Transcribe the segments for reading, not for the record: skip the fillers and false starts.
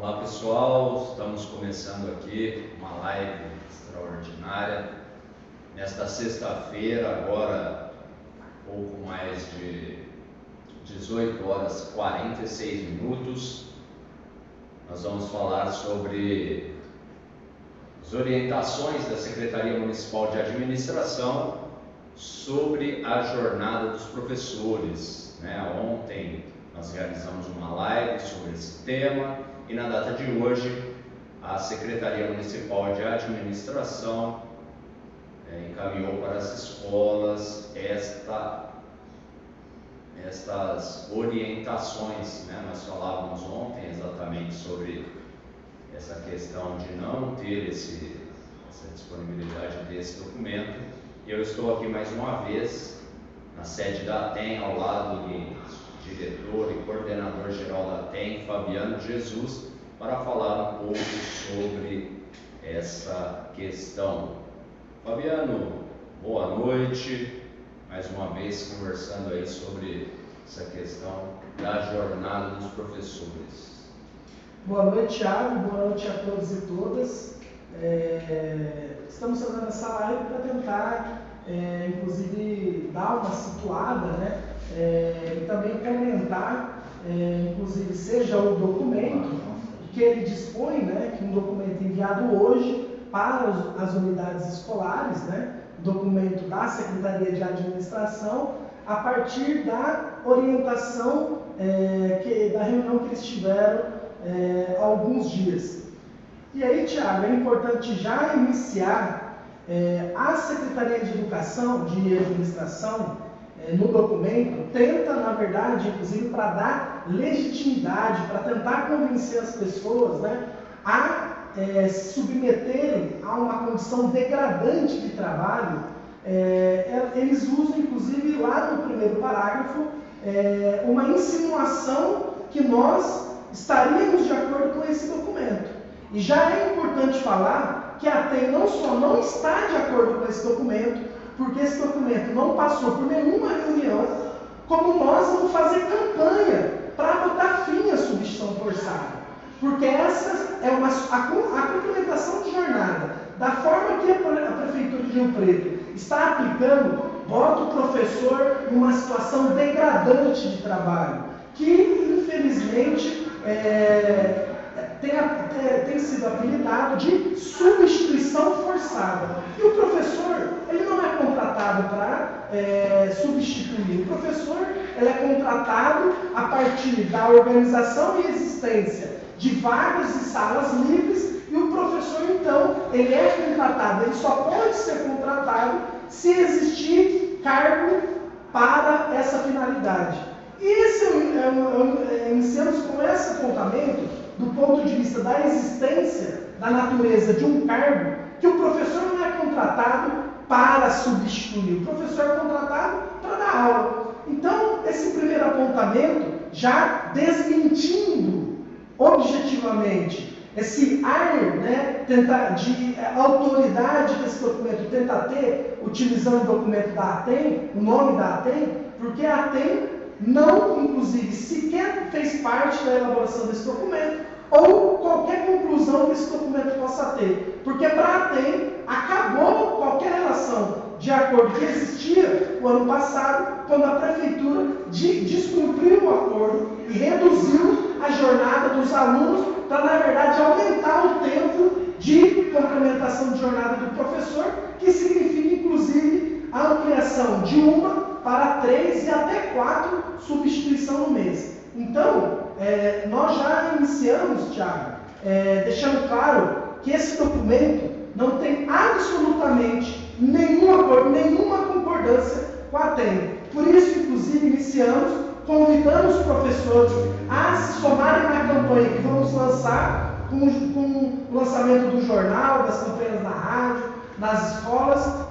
Olá pessoal, estamos começando aqui uma live extraordinária nesta sexta-feira, agora pouco mais de 18 horas 46 minutos. Nós vamos falar sobre as orientações da Secretaria Municipal de Administração sobre a jornada dos professores. Ontem nós realizamos uma live sobre esse tema e na data de hoje a Secretaria Municipal de Administração encaminhou para as escolas estas orientações. Nós falávamos ontem exatamente sobre essa questão de não ter essa disponibilidade desse documento, e eu estou aqui mais uma vez na sede da ATEM, ao lado do diretor e coordenador geral da ATEM, Fabiano Jesus, para falar um pouco sobre essa questão. Fabiano, boa noite, mais uma vez conversando aí sobre essa questão da jornada dos professores. Boa noite, Thiago, boa noite a todos e todas. Estamos fazendo essa live para tentar, inclusive, dar uma situada, e também comentar, inclusive, seja o documento que ele dispõe, que um documento enviado hoje para as unidades escolares, documento da Secretaria de Administração, a partir da orientação da reunião que eles tiveram há alguns dias. E aí, Thiago, é importante já iniciar a Secretaria de Educação, de Administração, no documento, tenta, na verdade, inclusive para dar legitimidade, para tentar convencer as pessoas a se submeterem a uma condição degradante de trabalho. Eles usam, inclusive, lá no primeiro parágrafo, uma insinuação que nós estaríamos de acordo com esse documento. E já é importante falar que a ATEM não só não está de acordo com esse documento, porque esse documento não passou por nenhuma reunião, como nós vamos fazer campanha para botar fim à substituição forçada. Porque essa é a complementação de jornada, da forma que a Prefeitura de Rio Preto está aplicando, bota o professor numa situação degradante de trabalho, que infelizmente tem sido apelidado de substituição forçada. E o professor, ele não é contratado para substituir. O professor, ele é contratado a partir da organização e existência de vagas e salas livres, e o professor, então, ele é contratado. Ele só pode ser contratado se existir cargo para essa finalidade. E iniciamos com esse apontamento do ponto de vista da existência, da natureza de um cargo, que o professor não é contratado para substituir, o professor é contratado para dar aula. Então, esse primeiro apontamento, já desmentindo objetivamente esse ar de autoridade que esse documento tenta ter, utilizando o documento da ATEM, o nome da ATEM, porque a ATEM não, inclusive, sequer fez parte da elaboração desse documento ou qualquer conclusão que esse documento possa ter. Porque para a ATEM acabou qualquer relação de acordo que existia o ano passado, quando a Prefeitura descumpriu o acordo e reduziu a jornada dos alunos para, na verdade, aumentar o tempo de complementação de jornada do professor, que significa, inclusive, a ampliação de 1 para 3 e até 4 substituição no mês. Então, nós já iniciamos, Thiago, deixando claro que esse documento não tem absolutamente nenhum acordo, nenhuma concordância com a ATEM. Por isso, inclusive, iniciamos convidando os professores a se somarem na campanha que vamos lançar com o lançamento do jornal, das campanhas na rádio, nas escolas,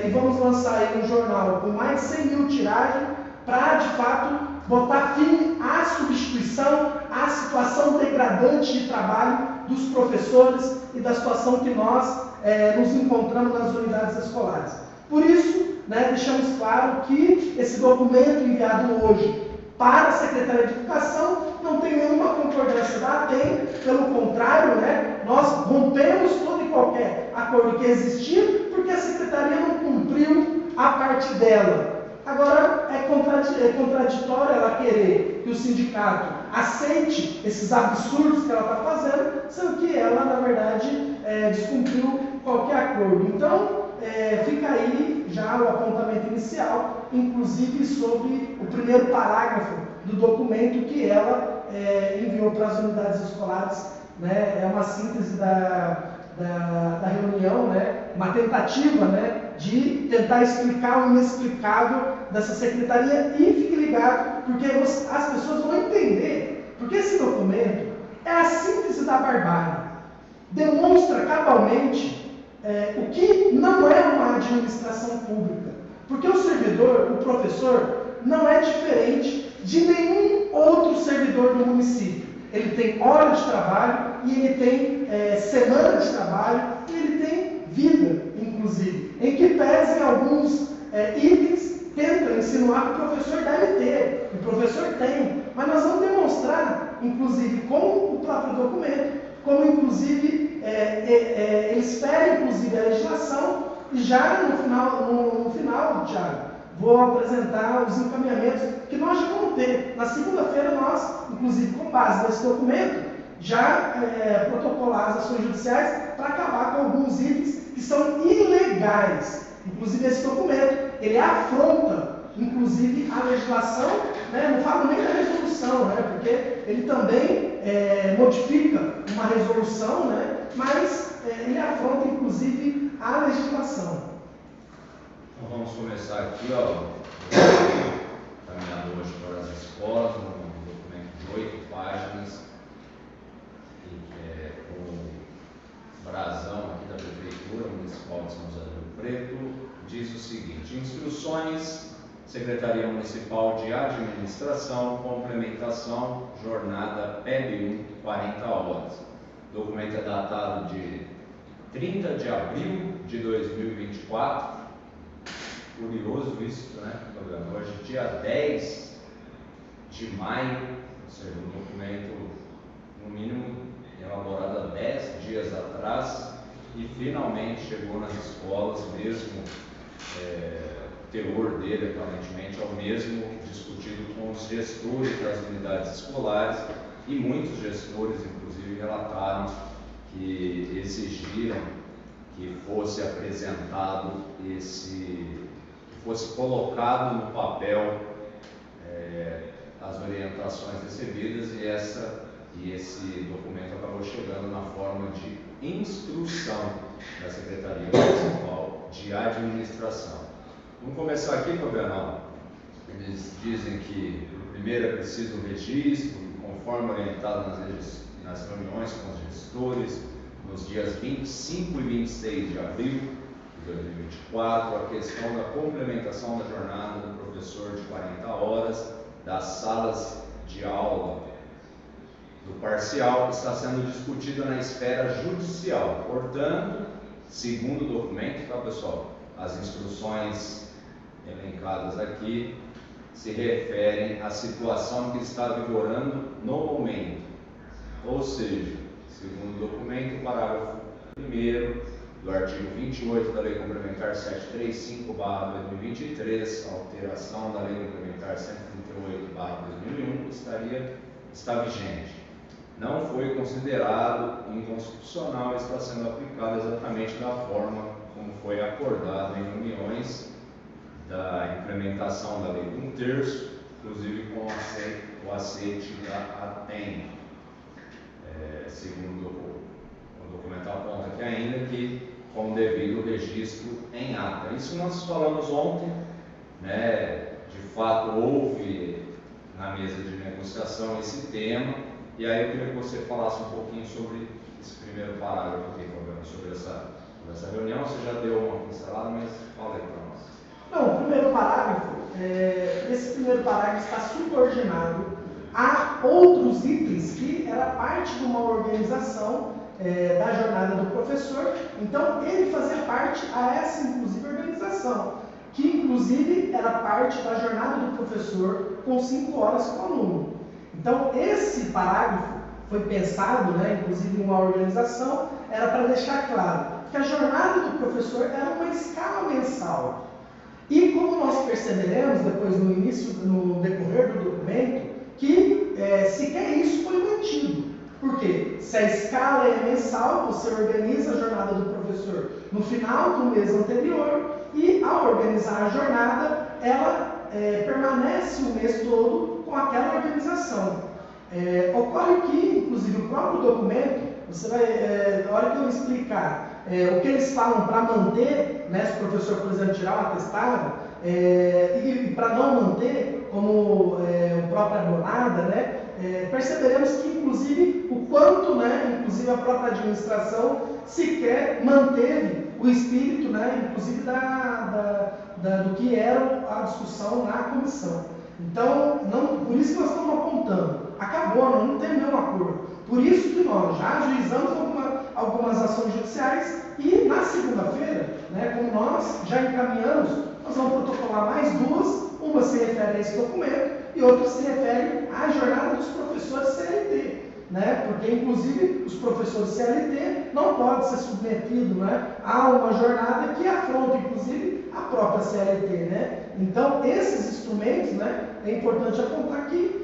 e vamos lançar aí um jornal com mais de 100 mil tiragens para, de fato, botar fim à substituição, à situação degradante de trabalho dos professores e da situação que nós nos encontramos nas unidades escolares. Por isso, deixamos claro que esse documento enviado hoje para a Secretaria de Educação, não tem nenhuma concordância da ATEM, pelo contrário, né, nós rompemos todo e qualquer acordo que existia, porque a Secretaria não cumpriu a parte dela. Agora, é contraditório ela querer que o sindicato aceite esses absurdos que ela está fazendo, sendo que ela, na verdade, descumpriu qualquer acordo. Então, fica aí já o apontamento inicial, inclusive sobre o primeiro parágrafo do documento que ela enviou para as unidades escolares, né? É uma síntese da reunião, né? Uma tentativa, né, de tentar explicar o inexplicável dessa secretaria, e fique ligado, porque as pessoas vão entender, porque esse documento é a síntese da barbárie, demonstra cabalmente o que não é uma administração pública, porque o servidor, o professor, não é diferente de nenhum outro servidor do município. Ele tem hora de trabalho, e ele tem semana de trabalho, e ele tem vida, inclusive, em que pesem alguns itens, tentam insinuar que o professor deve ter, o professor tem, mas nós vamos demonstrar, inclusive, com o próprio documento, como, inclusive, eles ferem, inclusive, a legislação, e já no final, Thiago, vou apresentar os encaminhamentos que nós já vamos ter. Na segunda-feira, nós, inclusive, com base nesse documento, já protocolar as ações judiciais para acabar com alguns itens que são ilegais. Inclusive, esse documento, ele afronta, inclusive, a legislação, né? Não falo nem da resolução, né? Porque ele também modifica uma resolução, né? Mas ele afronta, inclusive, a legislação. Então, vamos começar aqui, caminhando hoje para as escolas, um documento de 8 páginas, com brasão aqui da Prefeitura Municipal de São José do Rio Preto, diz o seguinte: instruções, Secretaria Municipal de Administração, complementação, jornada PEB 1, 40 horas. O documento é datado de 30 de abril de 2024. Curioso isso, né? Hoje, dia 10 de maio, ou seja, um documento, no mínimo, elaborado há 10 dias atrás, e finalmente chegou nas escolas, mesmo o teor dele, aparentemente, é o mesmo discutido com os gestores das unidades escolares, e muitos gestores, inclusive, relataram que exigiram que fosse apresentado que fosse colocado no papel as orientações recebidas, e esse documento acabou chegando na forma de instrução da Secretaria Municipal de Administração. Vamos começar aqui, Fabiano. Eles dizem que primeiro é preciso um registro, conforme orientado nas reuniões com os gestores, nos dias 25 e 26 de abril de 2024, a questão da complementação da jornada do professor de 40 horas das salas de aula do parcial está sendo discutida na esfera judicial. Portanto, segundo o documento, tá, pessoal, as instruções elencadas aqui se referem à situação que está vigorando no momento. Ou seja, segundo o documento, o parágrafo 1º do artigo 28 da Lei Complementar 735/2023, alteração da Lei Complementar 138/2001, está vigente. Não foi considerado inconstitucional e está sendo aplicado exatamente da forma como foi acordado em reuniões da implementação da Lei de 1/3, inclusive com o aceite da ATEM. Segundo o documento aponta aqui ainda que com o devido registro em ata. Isso nós falamos ontem, né? De fato houve na mesa de negociação esse tema, e aí eu queria que você falasse um pouquinho sobre esse primeiro parágrafo aqui, sobre essa reunião. Você já deu uma pincelada, mas fala aí para nós. Não, o primeiro parágrafo, esse primeiro parágrafo está subordinado a outros itens que era parte de uma organização da jornada do professor. Então, ele fazia parte a essa, inclusive, organização, que, inclusive, era parte da jornada do professor com 5 horas com o aluno. Então, esse parágrafo foi pensado, né, inclusive em uma organização, era para deixar claro que a jornada do professor era uma escala mensal. E como nós perceberemos depois no início, no decorrer do documento, que sequer isso foi mantido. Por quê? Se a escala é mensal, você organiza a jornada do professor no final do mês anterior e, ao organizar a jornada, ela permanece o mês todo com aquela organização. Ocorre que, inclusive, o próprio documento, você vai, na hora que eu explicar o que eles falam para manter, né, se o professor, por exemplo, tirar o atestado, e para não manter, como a própria jornada, né, perceberemos que, inclusive, o quanto, né, inclusive a própria administração sequer manteve o espírito, né, inclusive do que era a discussão na comissão. Então, por isso que nós estamos apontando. Acabou, não tem nenhum acordo. Por isso que nós já ajuizamos algumas ações judiciais e na segunda-feira, né, como nós já encaminhamos, nós vamos protocolar mais 2, uma se refere a esse documento e outra se refere à jornada dos professores CLT. Né? Porque, inclusive, os professores CLT não podem ser submetidos, né, a uma jornada que afronta, inclusive, a própria CLT. Né? Então, esses instrumentos, né, é importante apontar que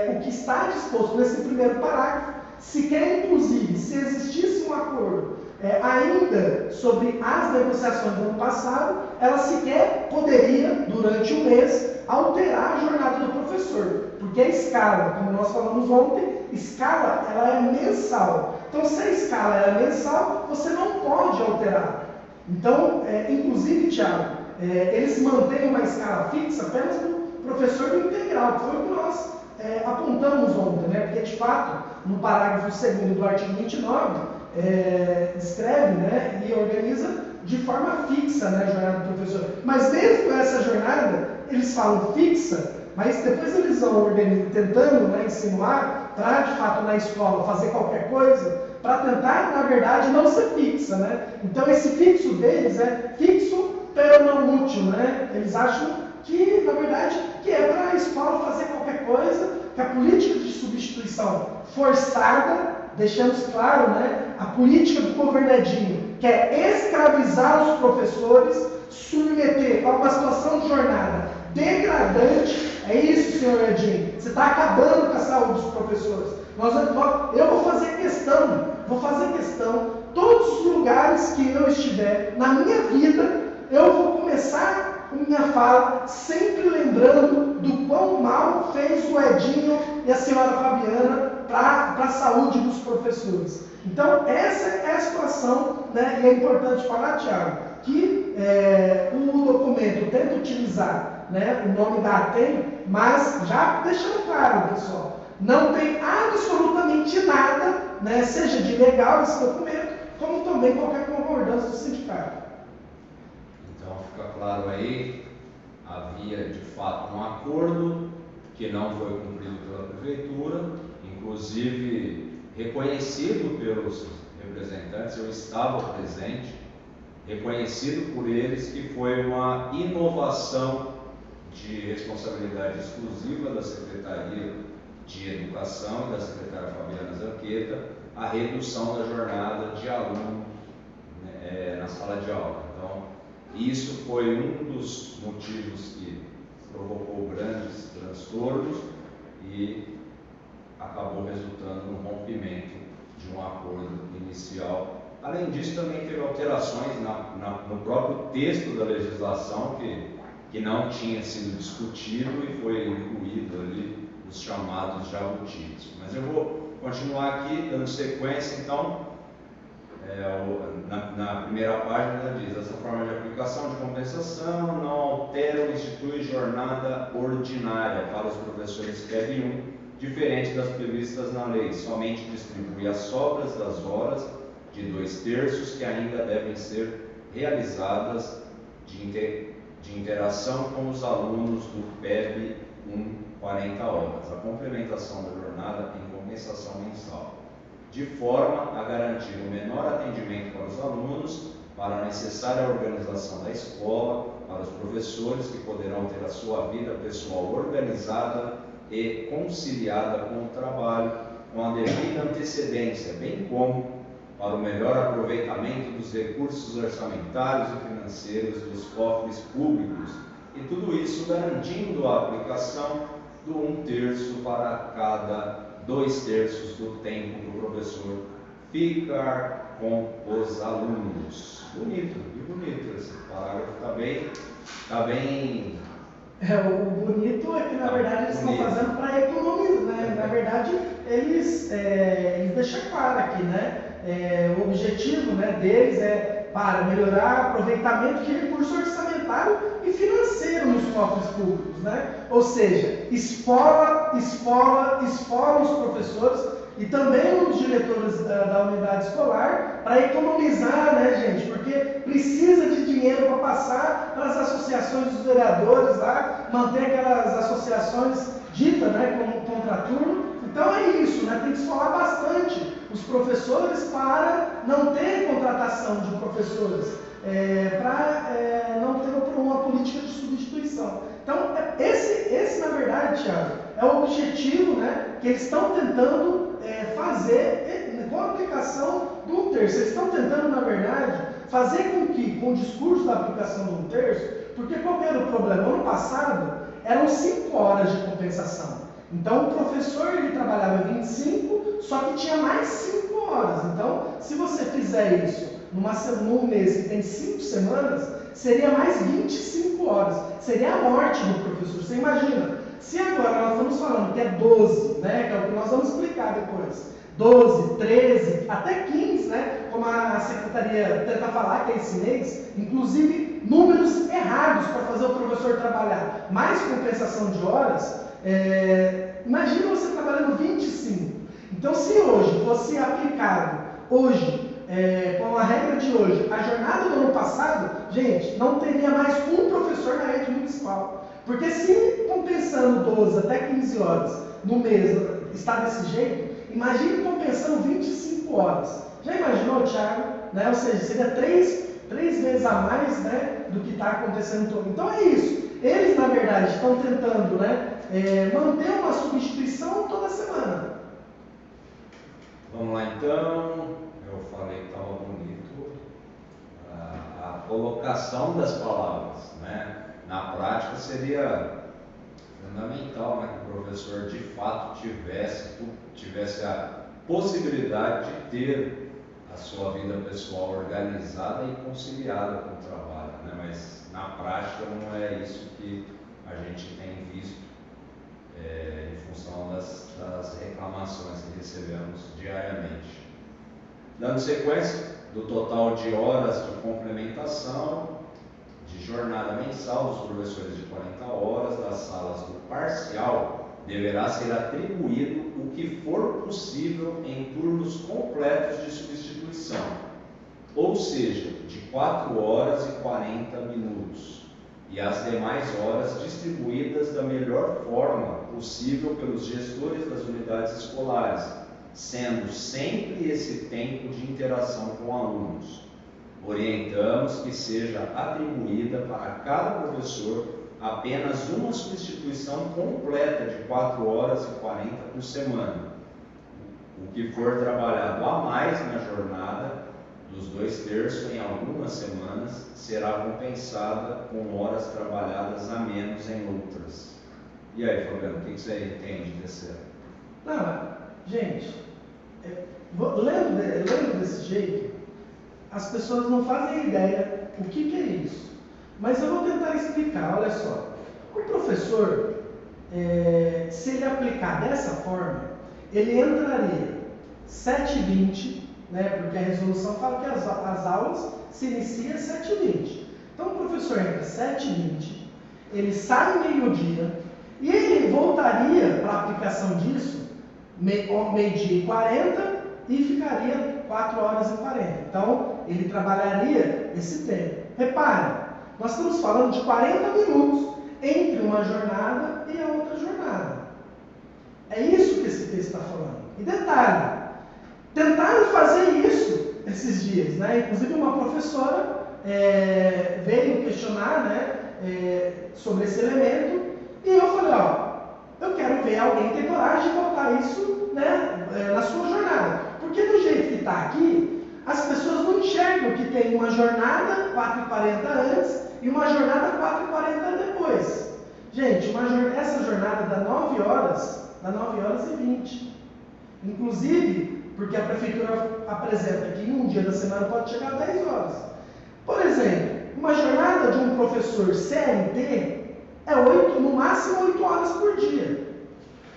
o que está disposto nesse primeiro parágrafo, sequer, inclusive, se existisse um acordo ainda sobre as negociações do ano passado, ela sequer poderia, durante o mês, alterar a jornada do professor. Porque a escala, como nós falamos ontem, escala ela é mensal. Então, se a escala é mensal, você não pode alterar. Então, inclusive, Thiago, eles mantêm uma escala fixa apenas para o professor do integral, que foi o que nós apontamos ontem, né? Porque, de fato, no parágrafo 2º do artigo 29, descreve, né, e organiza de forma fixa, né, a jornada do professor. Mas mesmo essa jornada, eles falam fixa, mas depois eles vão tentando, né, insinuar para, de fato, na escola fazer qualquer coisa, para tentar, na verdade, não ser fixa, né? Então, esse fixo deles é fixo, pero não útil, né? Eles acham que, na verdade, que é para a escola fazer qualquer coisa, que a política de substituição forçada, deixamos claro, né? A política do governadinho quer escravizar os professores, submeter a uma situação de jornada degradante. É isso, senhor Edinho. Você está acabando com a saúde dos professores. Eu vou fazer questão, todos os lugares que eu estiver na minha vida, eu vou começar a minha fala sempre lembrando do quão mal fez o Edinho e a senhora Fabiana para a saúde dos professores. Então, essa é a situação, né? E é importante falar, Thiago, que o documento tenta utilizar, né, o nome da ATEM, mas já deixando claro, pessoal, não tem absolutamente nada, né, seja de legal esse documento, como também qualquer concordância do sindicato. Então, fica claro aí, havia de fato um acordo que não foi cumprido pela prefeitura, inclusive reconhecido pelos representantes, eu estava presente, reconhecido por eles que foi uma inovação de responsabilidade exclusiva da Secretaria de Educação e da secretária Fabiana Zanqueta, a redução da jornada de aluno na sala de aula. Então, isso foi um dos motivos que provocou grandes transtornos e acabou resultando no rompimento de um acordo inicial. Além disso, também teve alterações no próprio texto da legislação que não tinha sido discutido e foi incluído ali os chamados jabutis. Mas eu vou continuar aqui, dando sequência, então, na primeira página diz: essa forma de aplicação de compensação não altera ou institui jornada ordinária para os professores QEB 1, diferente das previstas na lei, somente distribui as sobras das horas de 2/3 que ainda devem ser realizadas de interação com os alunos do PEB 1, 40 horas, a complementação da jornada em compensação mensal, de forma a garantir o menor atendimento para os alunos, para a necessária organização da escola para os professores, que poderão ter a sua vida pessoal organizada e conciliada com o trabalho, com a devida antecedência, bem como para o melhor aproveitamento dos recursos orçamentários e financeiros dos cofres públicos, e tudo isso garantindo a aplicação do 1/3 para cada 2/3 do tempo do professor ficar com os alunos. Bonito, bonito esse parágrafo, está bem. O bonito é que, na verdade, eles estão fazendo para economizar, né? Na verdade, eles deixam claro aqui, né? O objetivo, né, deles é para melhorar o aproveitamento de recurso orçamentário e financeiro nos cofres públicos, né? Ou seja, esfola os professores e também os diretores da unidade escolar para economizar, né, gente? Porque precisa de dinheiro para passar para as associações dos vereadores lá, manter aquelas associações ditas, né, como contraturno. Então é isso, né? Tem que esfolar bastante os professores para não ter contratação de professores, para não ter uma política de substituição. Então, esse na verdade, Thiago, é o objetivo, né, que eles estão tentando fazer com a aplicação do 1/3. Eles estão tentando, na verdade, fazer com o discurso da aplicação do 1/3, porque qual era o problema? Ano passado, eram 5 horas de compensação. Então, o professor ele trabalhava 25, só que tinha mais 5 horas. Então, se você fizer isso num mês que tem 5 semanas, seria mais 25 horas. Seria a morte do professor. Você imagina, se agora nós estamos falando que é 12, né, que é o que nós vamos explicar depois, 12, 13, até 15, né, como a secretaria tenta falar que é esse mês, inclusive números errados para fazer o professor trabalhar mais compensação de horas. Imagina você trabalhando 25. Então, se hoje fosse aplicado, com a regra de hoje, a jornada do ano passado, gente, não teria mais um professor na rede municipal. Porque se compensando 12 até 15 horas no mês está desse jeito, imagine compensando 25 horas. Já imaginou, Thiago? Né? Ou seja, seria 3 vezes a mais, né, do que está acontecendo todo. Então é isso. Eles, na verdade, estão tentando, né, manter uma substituição toda semana. Vamos lá então. Eu falei que estava bonito a colocação das palavras, né? Na prática seria fundamental, né, que o professor de fato tivesse a possibilidade de ter a sua vida pessoal organizada e conciliada com o trabalho, né? Mas na prática não é isso que a gente tem visto em função das reclamações que recebemos diariamente. Dando sequência, do total de horas de complementação de jornada mensal dos professores de 40 horas das salas do parcial, deverá ser atribuído o que for possível em turnos completos de substituição, ou seja, de 4 horas e 40 minutos, e as demais horas distribuídas da melhor forma possível pelos gestores das unidades escolares, sendo sempre esse tempo de interação com alunos. Orientamos que seja atribuída para cada professor apenas uma substituição completa de 4 horas e 40 por semana. O que for trabalhado a mais na jornada dos 2/3 em algumas semanas será compensada com horas trabalhadas a menos em outras. E aí, Fabiano, o que você entende desse? Não, gente, lendo desse jeito, as pessoas não fazem ideia o que é isso. Mas eu vou tentar explicar, olha só. O professor, se ele aplicar dessa forma, ele entraria 7h20, né, porque a resolução fala que as aulas se iniciam às 7h20. Então o professor entra às 7h20, ele sai meio-dia, e ele voltaria para a aplicação disso, meio-dia e 40, e ficaria 4 horas e 40. Então, ele trabalharia esse tempo. Repare, nós estamos falando de 40 minutos entre uma jornada e a outra jornada. É isso que esse texto está falando. E detalhe, tentaram fazer isso esses dias, né? Inclusive uma professora veio questionar, né, sobre esse elemento, e eu falei, ó, eu quero ver alguém ter coragem de botar isso, né, na sua jornada. Porque do jeito que está aqui, as pessoas não enxergam que tem uma jornada 4h40 antes e uma jornada 4h40 depois. Gente, essa jornada dá 9 horas, dá 9h20. Inclusive, porque a prefeitura apresenta que em um dia da semana pode chegar a 10 horas. Por exemplo, uma jornada de um professor CLT é no máximo 8 horas por dia.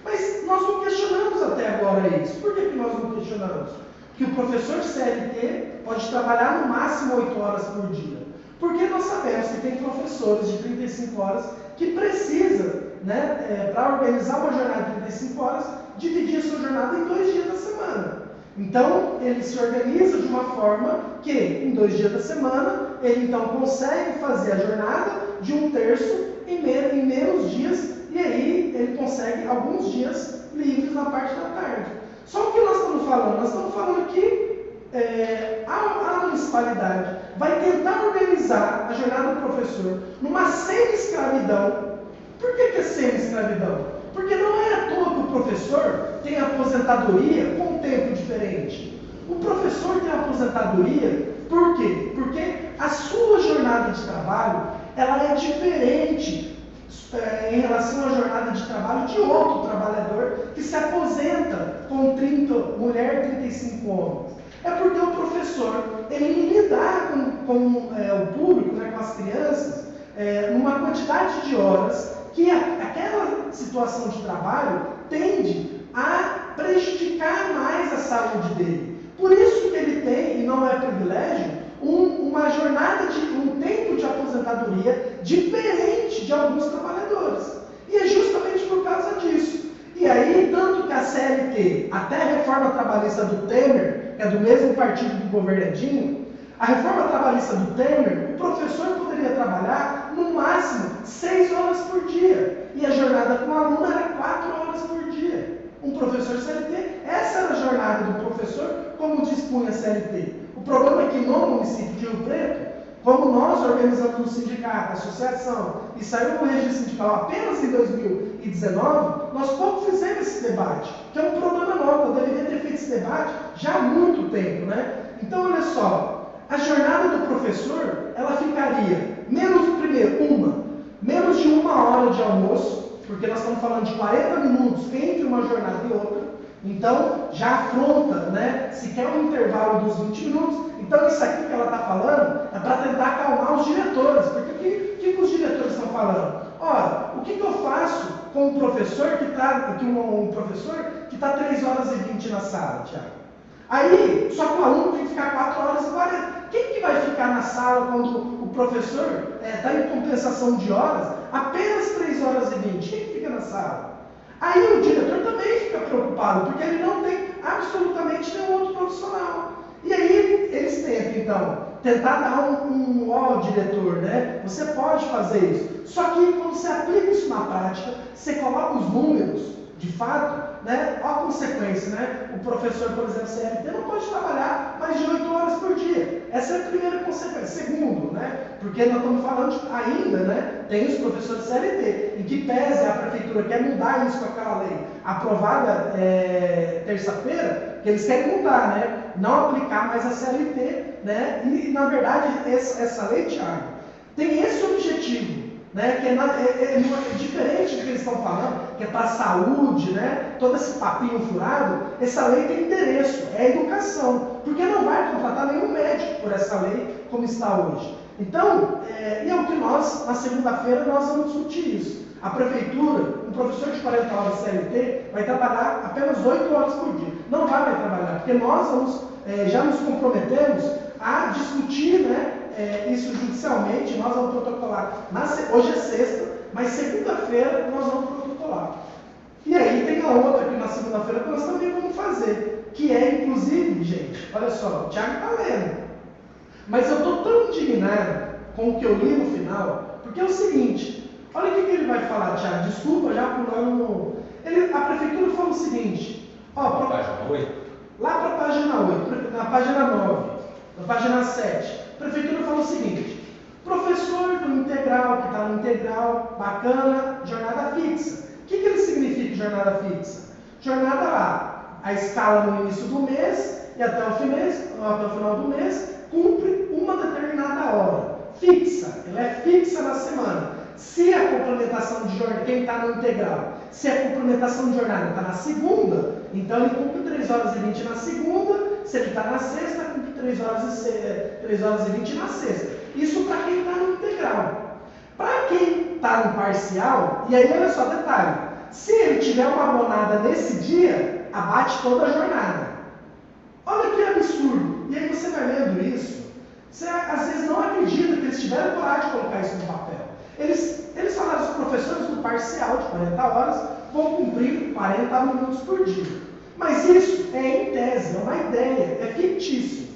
Mas nós não questionamos até agora isso. Por que nós não questionamos? Que o professor CLT pode trabalhar no máximo 8 horas por dia. Porque nós sabemos que tem professores de 35 horas que precisam, né, para organizar uma jornada de 35 horas, dividir a sua jornada em 2 dias da semana. Então, ele se organiza de uma forma que, em 2 dias da semana, ele então consegue fazer a jornada de 1/3 em menos dias, e aí ele consegue alguns dias livres na parte da tarde. Só o que nós estamos falando? Nós estamos falando que a municipalidade vai tentar organizar a jornada do professor numa semi-escravidão. Por que é semi-escravidão? Porque não é à toa que o professor tem aposentadoria com um tempo diferente. O professor tem aposentadoria, por quê? Porque a sua jornada de trabalho ela é diferente em relação à jornada de trabalho de outro trabalhador que se aposenta com 30 mulher e 35 homens. É porque o professor ele lidar com o público, né, com as crianças, numa quantidade de horas que aquela situação de trabalho tende a prejudicar mais a saúde dele. Por isso que ele tem, e não é privilégio, uma jornada um tempo de aposentadoria diferente de alguns trabalhadores. E é justamente por causa disso. E aí, tanto que a CLT, até a reforma trabalhista do Temer, que é do mesmo partido do governadinho, a reforma trabalhista do Temer, o professor poderia trabalhar no máximo 6 horas por dia. E a jornada com o aluno era 4 horas por dia. Um professor CLT, essa era a jornada do professor, como dispunha a CLT. O problema é que no município de Rio Preto, como nós organizamos um sindicato, associação, e saiu o registro sindical apenas em 2019, nós pouco fizemos esse debate, que é um problema novo. Eu deveria ter feito esse debate já há muito tempo, né? Então, olha só, a jornada do professor, ela ficaria menos de 1 hora de almoço, porque nós estamos falando de 40 minutos entre uma jornada e outra. Então, já afronta, né, se quer um intervalo dos 20 minutos. Então, isso aqui que ela está falando é para tentar acalmar os diretores. Porque o que os diretores estão falando? Ora, o que eu faço com um professor que está 3h20 na sala, Tiago? Aí, só que o aluno tem que ficar 4h40. Quem que vai ficar na sala quando o professor está em compensação de horas? Apenas 3h20. Quem que fica na sala? Aí o diretor também fica preocupado, porque ele não tem absolutamente nenhum outro profissional. E aí eles tentam, então, tentar dar ó, diretor, né? Você pode fazer isso. Só que quando você aplica isso na prática, você coloca os números, de fato, né? Olha a consequência, né? O professor, por exemplo, CLT não pode trabalhar mais de 8 horas por dia. Essa é a primeira consequência. Segundo, né? Porque nós estamos falando ainda, né? Tem os professores CLT, em que pese a prefeitura quer mudar isso com aquela lei aprovada terça-feira, que eles querem mudar, né? Não aplicar mais a CLT, né? E na verdade, essa lei, Thiago, tem esse objetivo. Né, que é diferente do que eles estão falando, que é para a saúde, né, todo esse papinho furado. Essa lei tem endereço, é a educação, porque não vai contratar nenhum médico por essa lei como está hoje. Então, e é o que nós, na segunda-feira, nós vamos discutir isso. A prefeitura, um professor de 40 horas CLT, vai trabalhar apenas 8 horas por dia. Não vai trabalhar, porque nós já nos comprometemos a discutir, né, isso judicialmente. Nós vamos protocolar, hoje é sexta, mas segunda-feira nós vamos protocolar. E aí tem a outra que na segunda-feira que nós também vamos fazer, que é, inclusive, gente, olha só, o Thiago está lendo, mas eu estou tão indignado com o que eu li no final, porque é o seguinte, olha o que ele vai falar, Thiago, desculpa, já pulando, a prefeitura falou o seguinte, ó, página 8? Lá para a página 8, na página 9, na página 7, a prefeitura falou o seguinte: Professor do integral, que está no integral, bacana, jornada fixa. O que ele significa jornada fixa? Jornada lá, a escala no início do mês e até o final do mês, cumpre uma determinada hora. Fixa, ela é fixa na semana. Se a complementação de jornada, quem está no integral, se a complementação de jornada está na segunda, então ele cumpre 3 horas e 20 na segunda. Se ele está na sexta, cumpre 3 horas e 20 na sexta. Isso para quem está no integral. Para quem está no parcial, e aí olha só, detalhe, se ele tiver uma abonada nesse dia, abate toda a jornada. Olha que absurdo. E aí você vai lendo isso, você às vezes não acredita que eles tiveram coragem de colocar isso no papel. Eles falaram, os professores do parcial de 40 horas vão cumprir 40 minutos por dia. Mas isso é em tese, é uma ideia, é fictício.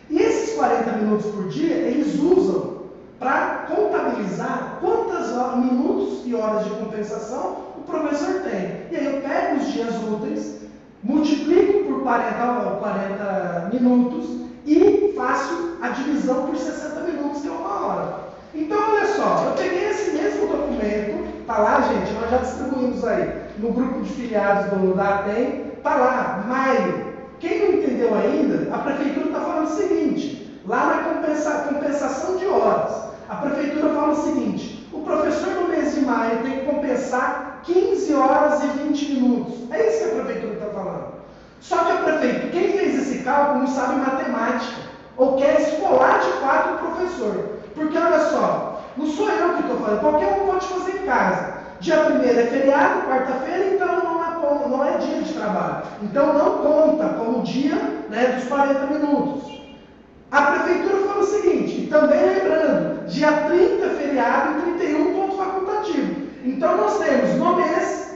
E esses 40 minutos por dia, eles usam para contabilizar quantos minutos e horas de compensação o professor tem. E aí eu pego os dias úteis, multiplico por 40 minutos e faço a divisão por 60 minutos, que é 1 hora. Então, olha só, eu peguei esse mesmo documento, tá lá, gente, nós já distribuímos aí no grupo de filiados da ATEM, tá lá, maio. Quem não entendeu ainda, a prefeitura está falando o seguinte, lá na compensação de horas, a prefeitura fala o seguinte, o professor no mês de maio tem que compensar 15 horas e 20 minutos. É isso que a prefeitura está falando. Só que a prefeitura, quem fez esse cálculo não sabe matemática, ou quer esfolar de fato o professor. Porque olha só, não sou eu que estou falando, qualquer um pode fazer em casa. Dia 1º é feriado, quarta-feira, então não é dia de trabalho. Então não conta como dia, né, dos 40 minutos. A prefeitura fala o seguinte, e também lembrando, dia 30 é feriado e 31 ponto facultativo. Então nós temos no mês,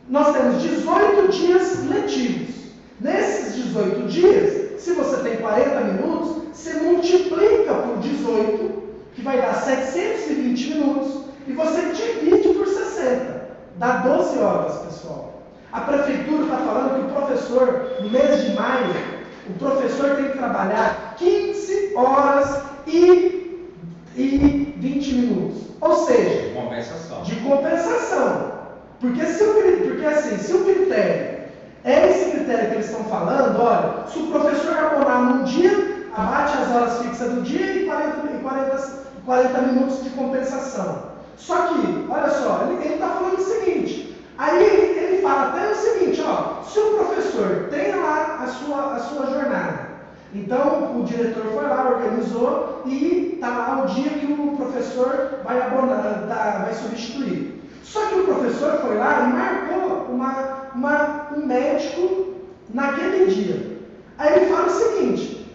nós temos 18 dias letivos. Nesses 18 dias, se você tem 40 minutos, você multiplica por 18, que vai dar 720 minutos, e você divide por 60. Dá 12 horas, pessoal. A prefeitura está falando que o professor, no mês de maio, o professor tem que trabalhar 15 horas e 20 minutos. Ou seja, de compensação. Porque assim, se o critério é esse critério que eles estão falando, olha, se o professor abonar num dia, abate as horas fixas do dia e 40 minutos de compensação. Só que, olha só, ele está falando o seguinte, aí ele fala até o seguinte, ó, se o professor tem lá a sua jornada, então o diretor foi lá, organizou e está lá o dia que o professor vai abonar, vai substituir. Só que o professor foi lá e marcou um médico naquele dia. Aí ele fala o seguinte,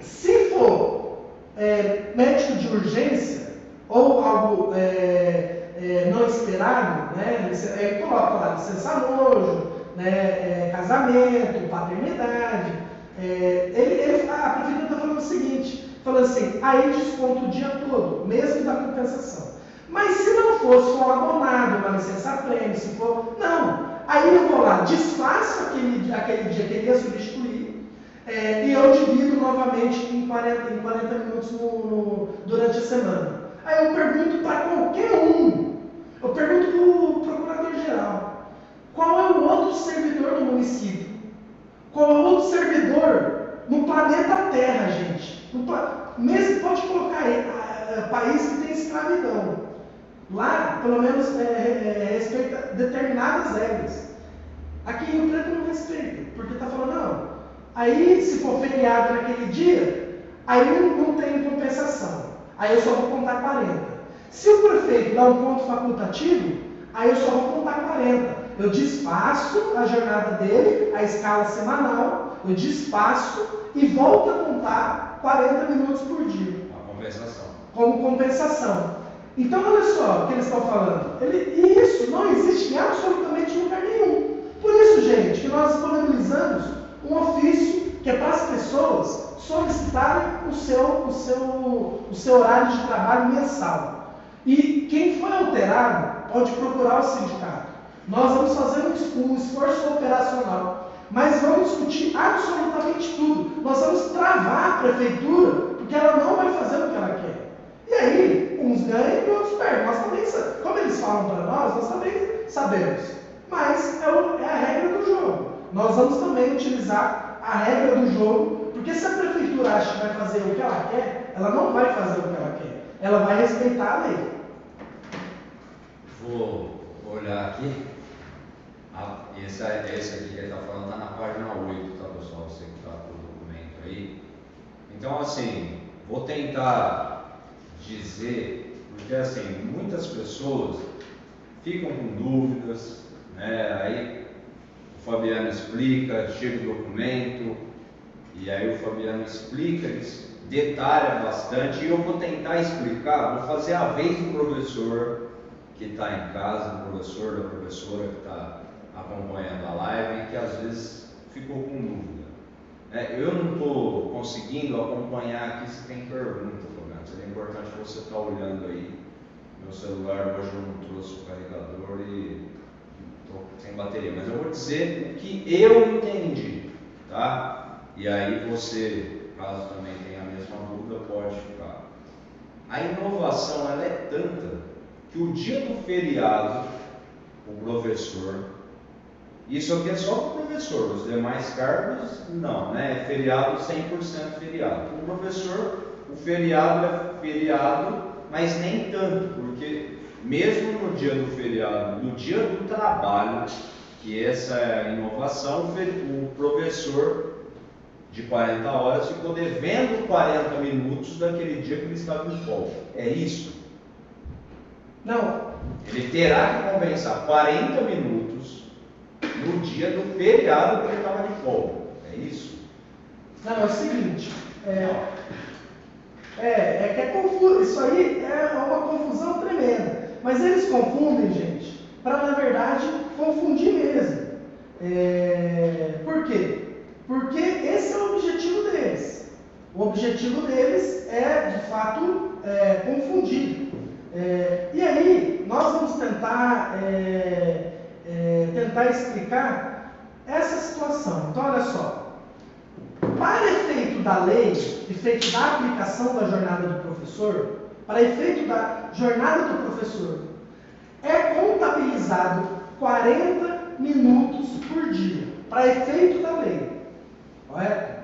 se for médico de urgência ou algo não esperado, né, ele coloca lá licença nojo, né, casamento, paternidade, a prefeitura está falando o seguinte, falando assim, aí desconta o dia todo, mesmo da compensação. Mas se não fosse um abonado, uma licença prêmio, se for, não. Aí eu vou lá, desfaço aquele dia que ele ia substituir, e eu divido novamente em 40 minutos durante a semana. Aí eu pergunto para qualquer um, eu pergunto para o procurador-geral, qual é o outro servidor do município? Qual é o outro servidor no planeta Terra, gente? Mesmo pode colocar aí, país que tem escravidão. Lá, pelo menos, respeita determinadas regras. Aqui em Rio Preto não respeita, porque está falando, não. Aí, se for feriado naquele dia, aí não tem compensação. Aí eu só vou contar 40. Se o prefeito dá um ponto facultativo, aí eu só vou contar 40. Eu desfaço a jornada dele, a escala semanal, eu desfaço e volto a contar 40 minutos por dia. A compensação. Como compensação. Então, olha só o que eles estão falando. E isso não existe em absolutamente lugar nenhum. Por isso, gente, que nós disponibilizamos um ofício que é para as pessoas solicitarem o seu horário de trabalho mensal. E quem for alterado pode procurar o sindicato. Nós vamos fazer um esforço operacional, mas vamos discutir absolutamente tudo. Nós vamos travar a prefeitura, porque ela não vai fazer o que ela quer. E aí, uns ganham e outros perdem. Nós também, como eles falam para nós também sabemos. Mas é a regra do jogo. Nós vamos também utilizar a regra do jogo, porque se a prefeitura acha que vai fazer o que ela quer, ela não vai fazer o que ela quer. Ela vai respeitar a lei. Vou olhar aqui. Esse aqui que ele está falando está na página 8, tá, pessoal? Você que está com o documento aí. Então, assim, vou tentar dizer, porque assim, muitas pessoas ficam com dúvidas, né? Aí o Fabiano explica, chega o documento, e aí o Fabiano explica, detalha bastante, e eu vou tentar explicar, vou fazer a vez do professor que está em casa, do professor, da professora que está acompanhando a live, que às vezes ficou com dúvida. Eu não estou conseguindo acompanhar aqui se tem pergunta, Fabiano. Seria importante você estar olhando aí. Meu celular hoje eu não trouxe o carregador e estou sem bateria, mas eu vou dizer o que eu entendi, tá? E aí você, caso também tenha a mesma dúvida, pode ficar. A inovação ela é tanta que o dia do feriado, o professor, isso aqui é só para o professor, os demais cargos não, né? É feriado 100% feriado. O professor, o feriado é feriado, mas nem tanto, porque mesmo no dia do feriado, no dia do trabalho, que essa é a inovação, o professor de 40 horas ficou devendo 40 minutos daquele dia que ele estava em folga. É isso? Não. Ele terá que compensar 40 minutos no dia do feriado que ele estava de folga. É isso? Não, é o seguinte. Que é confuso. Isso aí é uma confusão tremenda. Mas eles confundem, gente, para na verdade confundir mesmo. Por quê? Porque esse é o objetivo deles. O objetivo deles é, de fato, confundir. E aí, nós vamos tentar explicar essa situação. Então, olha só. Para efeito da lei, efeito da aplicação da jornada do professor, para efeito da jornada do professor, é contabilizado 40 minutos por dia, para efeito da lei. Correto?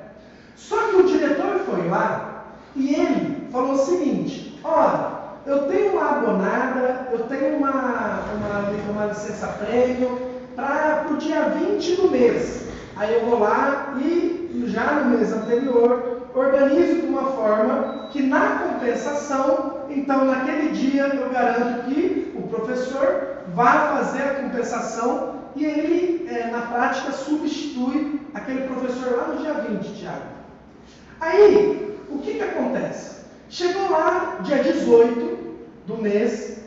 Só que o diretor foi lá e ele falou o seguinte: olha, eu tenho uma abonada, eu tenho uma licença prêmio para o dia 20 do mês. Aí eu vou lá e, já no mês anterior, organizo de uma forma que na compensação, então naquele dia eu garanto que o professor vai fazer a compensação e ele, na prática, substitui aquele professor lá no dia 20, Tiago. Aí, o que acontece? Chegou lá, dia 18 do mês,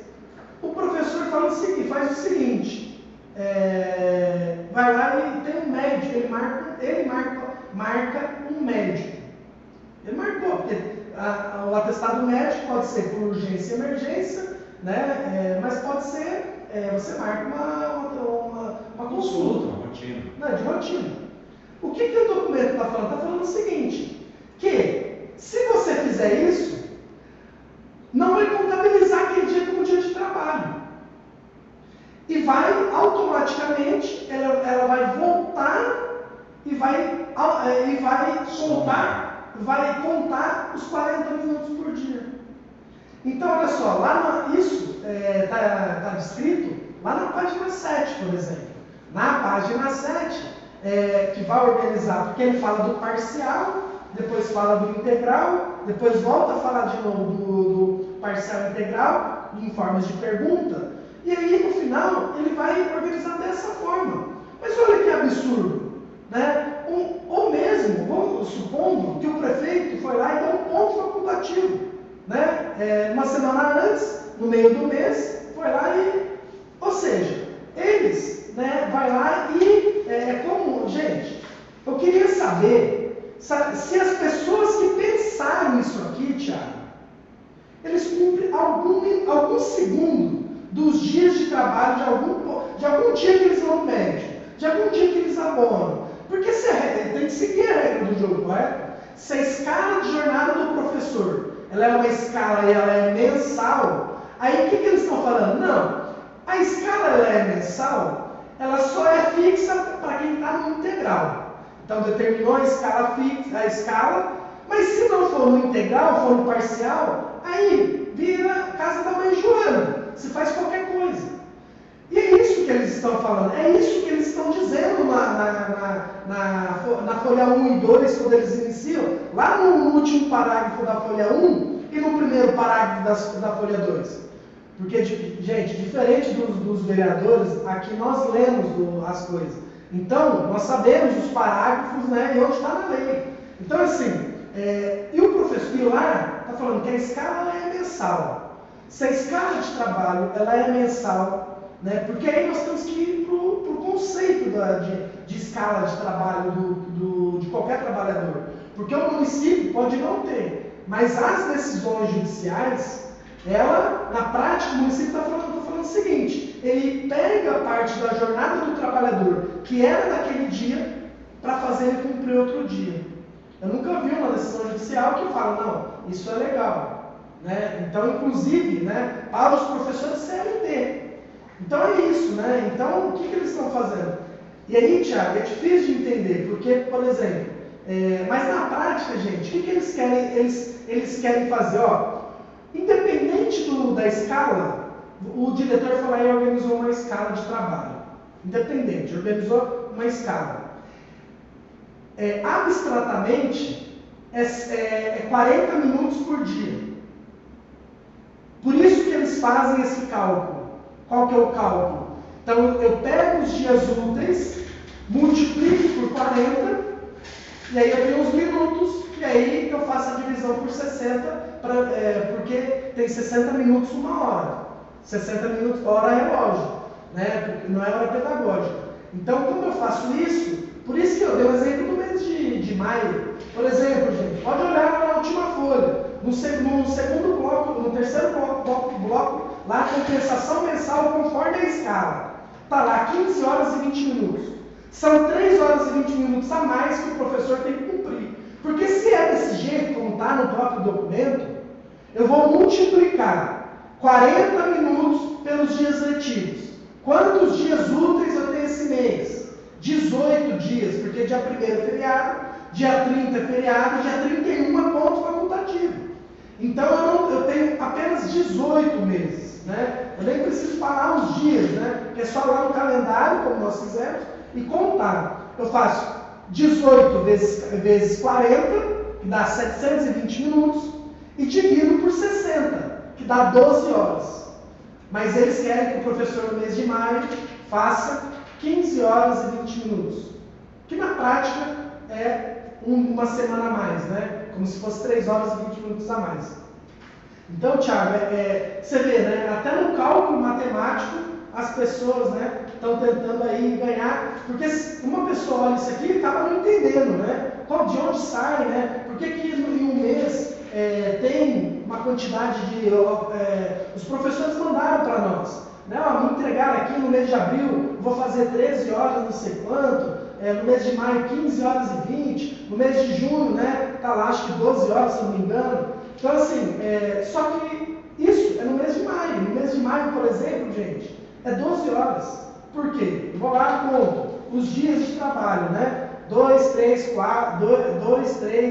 o professor faz o seguinte, vai lá e tem um médico, ele marca um médico. Ele marcou, porque o atestado médico pode ser por urgência e emergência, né? Mas pode ser, você marca uma consulta. Uma rotina. Não, de rotina. O que o documento está falando? Está falando o seguinte, que se você fizer isso, não vai contabilizar aquele dia como dia de trabalho. E vai automaticamente, ela vai voltar e vai contar os 40 minutos por dia. Então, olha só, isso está descrito lá na página 7, por exemplo. Na página 7, que vai organizar, porque ele fala do parcial, depois fala do integral, depois volta a falar de novo do parcial integral, em formas de pergunta, e aí no final ele vai organizar dessa forma. Mas olha que absurdo, né? Ou mesmo, vamos supondo que o prefeito foi lá e deu um ponto facultativo, né? Uma semana antes, no meio do mês, foi lá ou seja, eles, né, vai lá e, gente, eu queria saber se as pessoas que pensaram isso aqui, Tiago, eles cumprem algum segundo dos dias de trabalho de algum dia que eles vão no médico, de algum dia que eles abonam. Porque tem que seguir a regra do jogo, correto? Se a escala de jornada do professor ela é uma escala e ela é mensal, aí o que eles estão falando? Não, a escala ela é mensal, ela só é fixa para quem está no integral. Então determinou a escala fixa, a escala, mas se não for no integral, for no parcial, aí vira casa da mãe Joana, se faz qualquer coisa. E é isso que eles estão falando, é isso que eles estão dizendo na folha 1 e 2, quando eles iniciam, lá no último parágrafo da folha 1 e no primeiro parágrafo da folha 2. Porque, gente, diferente dos vereadores, aqui nós lemos as coisas. Então, nós sabemos os parágrafos, né, e onde está na lei. Então, assim, e o professor lá está falando que a escala é mensal. Se a escala de trabalho ela é mensal, né, porque aí nós temos que ir para o conceito de escala de trabalho de qualquer trabalhador. Porque o município pode não ter, mas as decisões judiciais, ela, na prática, o município está falando o seguinte: ele pega parte da jornada do trabalhador, que era daquele dia, para fazer ele cumprir outro dia. Eu nunca vi uma decisão judicial que fala, não, isso é legal. Né? Então, inclusive, né, para os professores CLT. Então é isso, né? Então, o que eles estão fazendo? E aí, Thiago, é difícil de entender, porque, por exemplo, mas na prática, gente, o que eles querem? Eles querem fazer, ó, independente da escala, o diretor foi lá e organizou uma escala de trabalho. Independente, organizou uma escala. Abstratamente, é 40 minutos por dia. Por isso que eles fazem esse cálculo. Qual que é o cálculo? Então, eu pego os dias úteis, multiplico por 40, e aí eu tenho os minutos, e aí eu faço a divisão por 60, porque tem 60 minutos uma hora. 60 minutos, hora relógio, né? Não é hora pedagógica. Então, como eu faço isso, por isso que eu dei o exemplo do mês de maio. Por exemplo, gente, pode olhar na última folha. No segundo bloco, no terceiro bloco, lá a compensação mensal conforme a escala. Está lá 15 horas e 20 minutos. São 3 horas e 20 minutos a mais que o professor tem que cumprir. Porque se é desse jeito, como está no próprio documento, eu vou multiplicar 40 minutos pelos dias letivos. Quantos dias úteis eu tenho esse mês? 18 dias, porque dia 1º é feriado, dia 30 é feriado, dia 31 é ponto facultativo. Então eu tenho apenas 18 meses, né? Eu nem preciso falar os dias, né? Porque é só lá no calendário, como nós fizemos, e contar. Eu faço 18 vezes 40, que dá 720 minutos, e divido por 60, que dá 12 horas. Mas eles querem que o professor no mês de maio faça 15 horas e 20 minutos, que na prática é uma semana a mais, né? Como se fosse 3 horas e 20 minutos a mais. Então, Thiago, você vê, né? Até no cálculo matemático, as pessoas, né, estão tentando aí ganhar, porque uma pessoa olha isso aqui e acaba não entendendo, né? De onde sai, né? Por que em um mês tem uma quantidade de... os professores mandaram para nós, né? Me entregaram aqui no mês de abril, vou fazer 13 horas, não sei quanto, no mês de maio 15 horas e 20, no mês de junho, né, tá lá acho que 12 horas, se não me engano. Então assim, só que isso é no mês de maio. No mês de maio, por exemplo, gente, é 12 horas. Por quê? Eu vou lá com os dias de trabalho, né? 2, 3,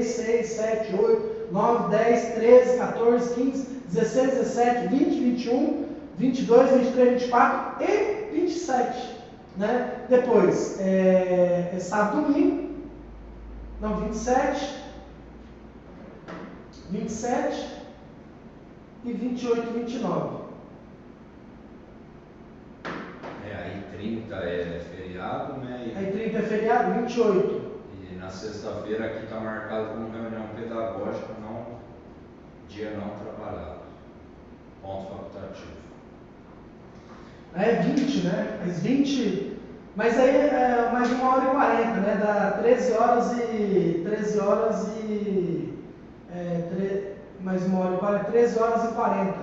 6, 7, 8, 9, 10, 13, 14, 15, 16, 17, 20, 21, 22, 23, 24 e 27. Né? Depois, sábado, domingo, não, 27 e 28 e 29. Aí 30 é feriado, né? Aí 30 é feriado, 28. E na sexta-feira aqui está marcado como reunião pedagógica, dia não trabalhado. Ponto facultativo. É 20, né? Mas 20. Mas aí é mais 1h40, né? Dá 13 horas mais 1h40, 13 horas e 40.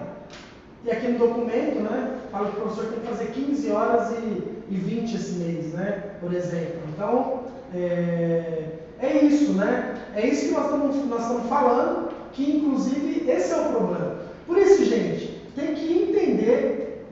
E aqui no documento, né? Fala que o professor tem que fazer 15 horas e 20 esse mês, né? Por exemplo. Então, é isso, né? É isso que nós estamos falando, que inclusive esse é o problema. Por isso, gente, tem que entender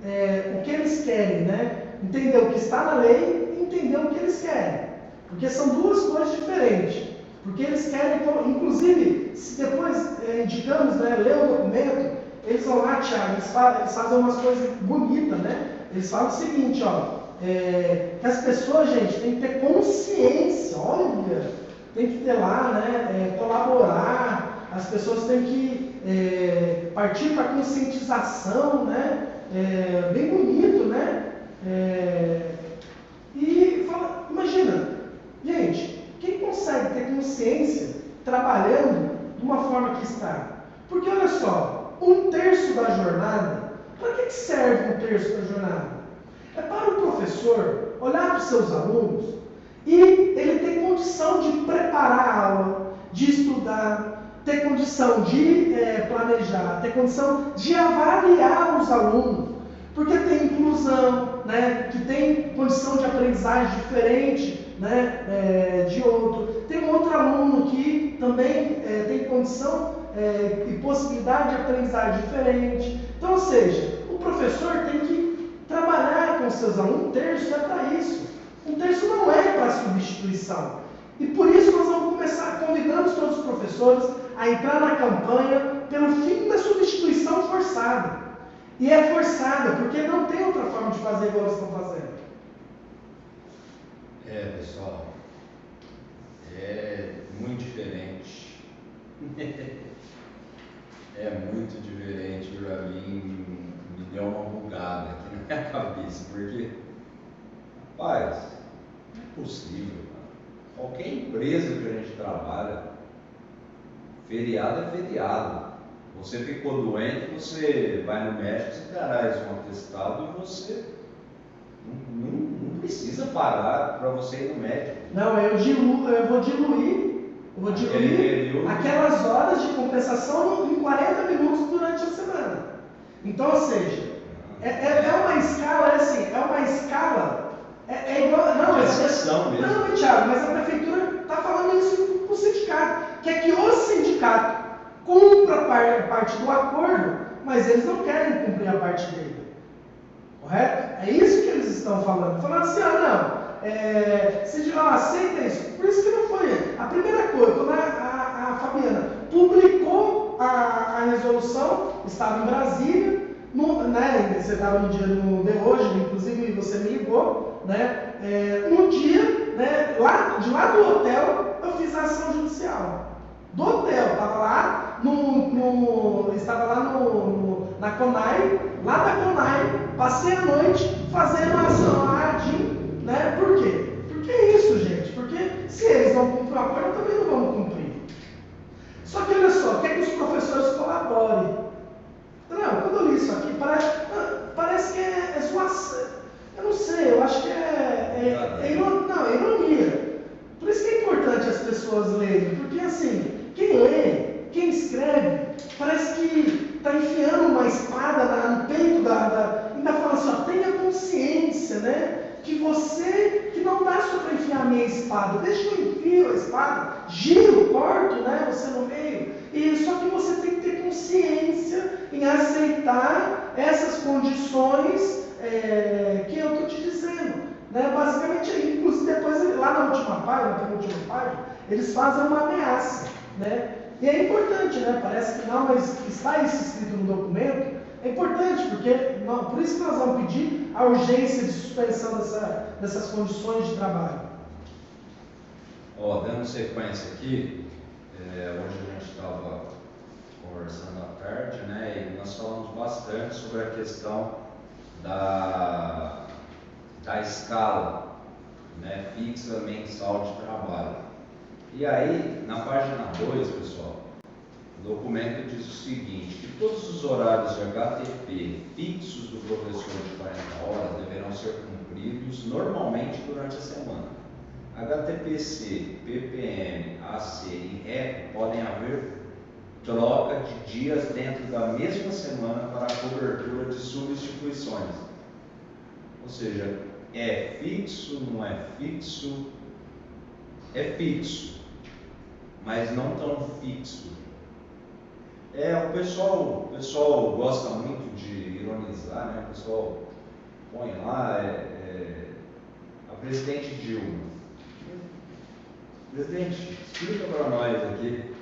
o que eles querem, né? Entender o que está na lei e entender o que eles querem. Porque são duas coisas diferentes. Porque eles querem, inclusive, se depois indicamos, né, ler o documento, eles vão lá, Thiago, eles fazem umas coisas bonitas, né? Eles falam o seguinte, ó, que as pessoas, gente, têm que ter consciência, olha, tem que ter lá, né, colaborar, as pessoas têm que partir para a conscientização, né? Bem bonito, né? E fala, imagina, gente, quem consegue ter consciência trabalhando de uma forma que está? Porque olha só, 1/3 da jornada, para que serve 1/3 da jornada? É para o professor olhar para os seus alunos e ele ter condição de preparar a aula, de estudar, ter condição de planejar, ter condição de avaliar os alunos, porque tem inclusão, né, que tem condição de aprendizagem diferente, né, de outro. Tem um outro aluno que também tem condição e possibilidade de aprendizagem diferente. Então, ou seja, o professor tem que trabalhar com os seus alunos. 1/3 é para isso. 1/3 não é para substituição. E por isso nós vamos começar, convidamos todos os professores a entrar na campanha pelo fim da substituição forçada. E é forçada, porque não tem outra forma de fazer igual eles estão fazendo. Pessoal, é muito diferente. É muito diferente para mim, me deu uma bugada aqui na minha cabeça, porque, rapaz, não é possível, cara. Qualquer empresa que a gente trabalha, feriado é feriado. Você ficou doente, você vai no médico, você traz um atestado e você não precisa parar para você ir no médico. Não, eu vou diluir aquelas horas de compensação em 40 minutos durante a semana. Então, ou seja, é uma escala, é igual. Não, é exceção mesmo. Não, Thiago, mas a prefeitura está falando isso para o sindicato, quer que o sindicato cumpra parte do acordo, mas eles não querem cumprir a parte dele. Correto? É isso que eles estão falando. Falando assim, aceita isso. Por isso que não foi. A primeira coisa, quando a Fabiana publicou a resolução, estava em Brasília, você estava no dia de hoje, inclusive você me ligou, né? No dia, né, de lá do hotel, eu fiz a ação judicial. Do hotel, estava lá na CONAI, lá da CONAI, passei a noite fazendo a ação lá, né? Por quê? Porque é isso, gente. Porque se eles não cumprem o acordo, eu também não vamos cumprir. Só que olha só, quer que os professores colaborem. Não, quando eu li isso aqui, parece que é zoação. Eu não sei, eu acho que é ironia. Por isso que é importante as pessoas lerem, porque assim, quem lê, quem escreve, parece que está enfiando uma espada no peito ainda fala assim, ó, tenha consciência, né? Que não dá só para enfiar a minha espada, deixa eu enfio a espada, giro, corto, né? Você no meio. E só que você tem que ter consciência em aceitar essas condições que eu estou te dizendo. Né? Basicamente, inclusive depois, lá na penúltima página, eles fazem uma ameaça. Né? E é importante, né? Parece que não, mas está isso escrito no documento. É importante, porque por isso que nós vamos pedir a urgência de suspensão dessas condições de trabalho. Dando sequência aqui, hoje a gente estava conversando à tarde, né? E nós falamos bastante sobre a questão da escala, né, fixa mensal de trabalho. E aí, na página 2, pessoal, o documento diz o seguinte, que todos os horários de HTP fixos do professor de 40 horas deverão ser cumpridos normalmente durante a semana. HTPC, PPM, AC e REP podem haver troca de dias dentro da mesma semana para a cobertura de substituições. Ou seja, é fixo, não é fixo? É fixo, mas não tão fixo. O pessoal gosta muito de ironizar, né? O pessoal põe lá a presidente Dilma. Presidente, explica para nós aqui.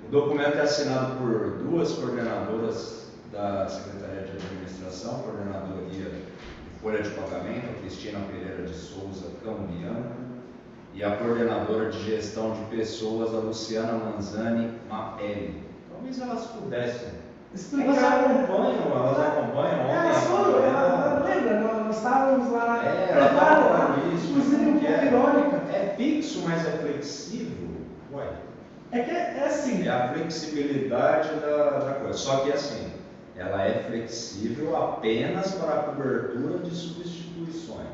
O documento é assinado por duas coordenadoras da Secretaria de Administração, coordenadoria de Folha de Pagamento, a Cristina Pereira de Souza Cambiano, e a coordenadora de Gestão de Pessoas, a Luciana Manzani Mapelli. Talvez elas pudessem. Explicar. Elas acompanham ontem. Lembra? Nós estávamos lá. Ela estava falando isso. Inclusive um pouco irônica. É fixo, mas é flexível? Ué. É assim. É a flexibilidade da coisa. Só que assim, ela é flexível apenas para a cobertura de substituições.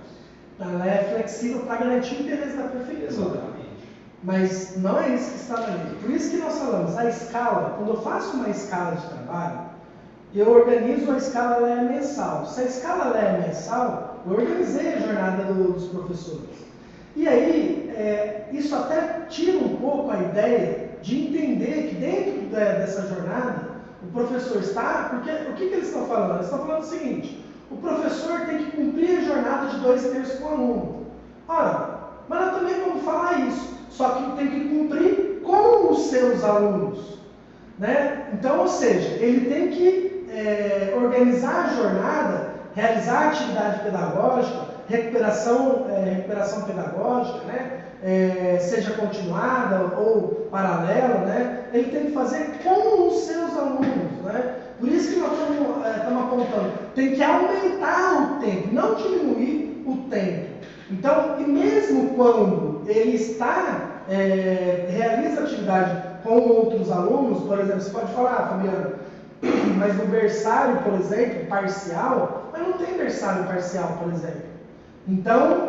Ela é flexível para garantir o interesse da prefeitura. Exatamente. Mas não é isso que está na lei. Por isso que nós falamos, a escala, quando eu faço uma escala de trabalho, eu organizo a escala, ela é mensal. Se a escala ela é mensal, eu organizei a jornada dos professores. E aí, isso até tira um pouco a ideia de entender que dentro dessa jornada, o professor está... Porque o que eles estão falando? Eles estão falando o seguinte: o professor tem que cumprir a jornada de 2/3 com o aluno. Ora, mas nós também vamos falar isso, só que tem que cumprir com os seus alunos, né? Então, ou seja, ele tem que organizar a jornada, realizar a atividade pedagógica, recuperação pedagógica, né? Seja continuada ou paralela, né? Ele tem que fazer com os seus alunos, né? Por isso que nós estamos apontando, tem que aumentar o tempo, não diminuir o tempo. Então, e mesmo quando ele realiza atividade com outros alunos, por exemplo, você pode falar, Fabiano, mas no berçário, por exemplo, parcial, mas não tem berçário parcial, por exemplo. Então,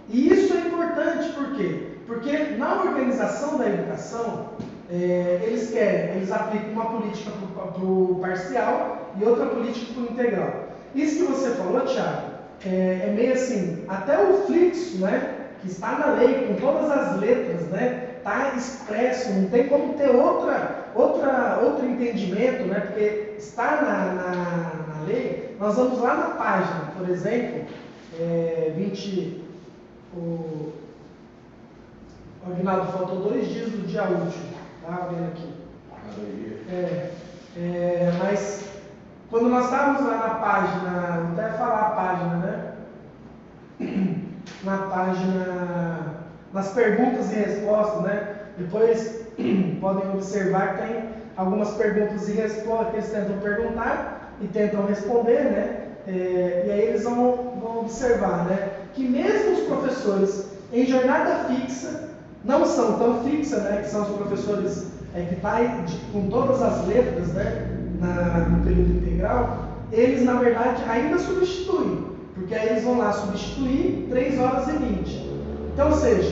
e isso é importante, por quê? Porque na organização da educação, eles aplicam uma política para o parcial e outra política para o integral. Isso que você falou, Thiago, é meio assim, até o fluxo, né, que está na lei, com todas as letras, né, está expresso, não tem como ter outro entendimento, né, porque está na lei. Nós vamos lá na página, por exemplo, 20, o Aguinaldo, faltou 2 dias do dia útil, tá vendo aqui? Mas quando nós estávamos lá na página, vou até falar a página, né? Na página, nas perguntas e respostas, né? Depois podem observar que tem algumas perguntas e respostas que eles tentam perguntar e tentam responder, né? E aí eles vão observar, né? Que mesmo os professores em jornada fixa, não são tão fixas, né? Que são os professores que estão com todas as letras, né? No período integral, eles na verdade ainda substituem, porque aí eles vão lá substituir 3h20. Então, ou seja,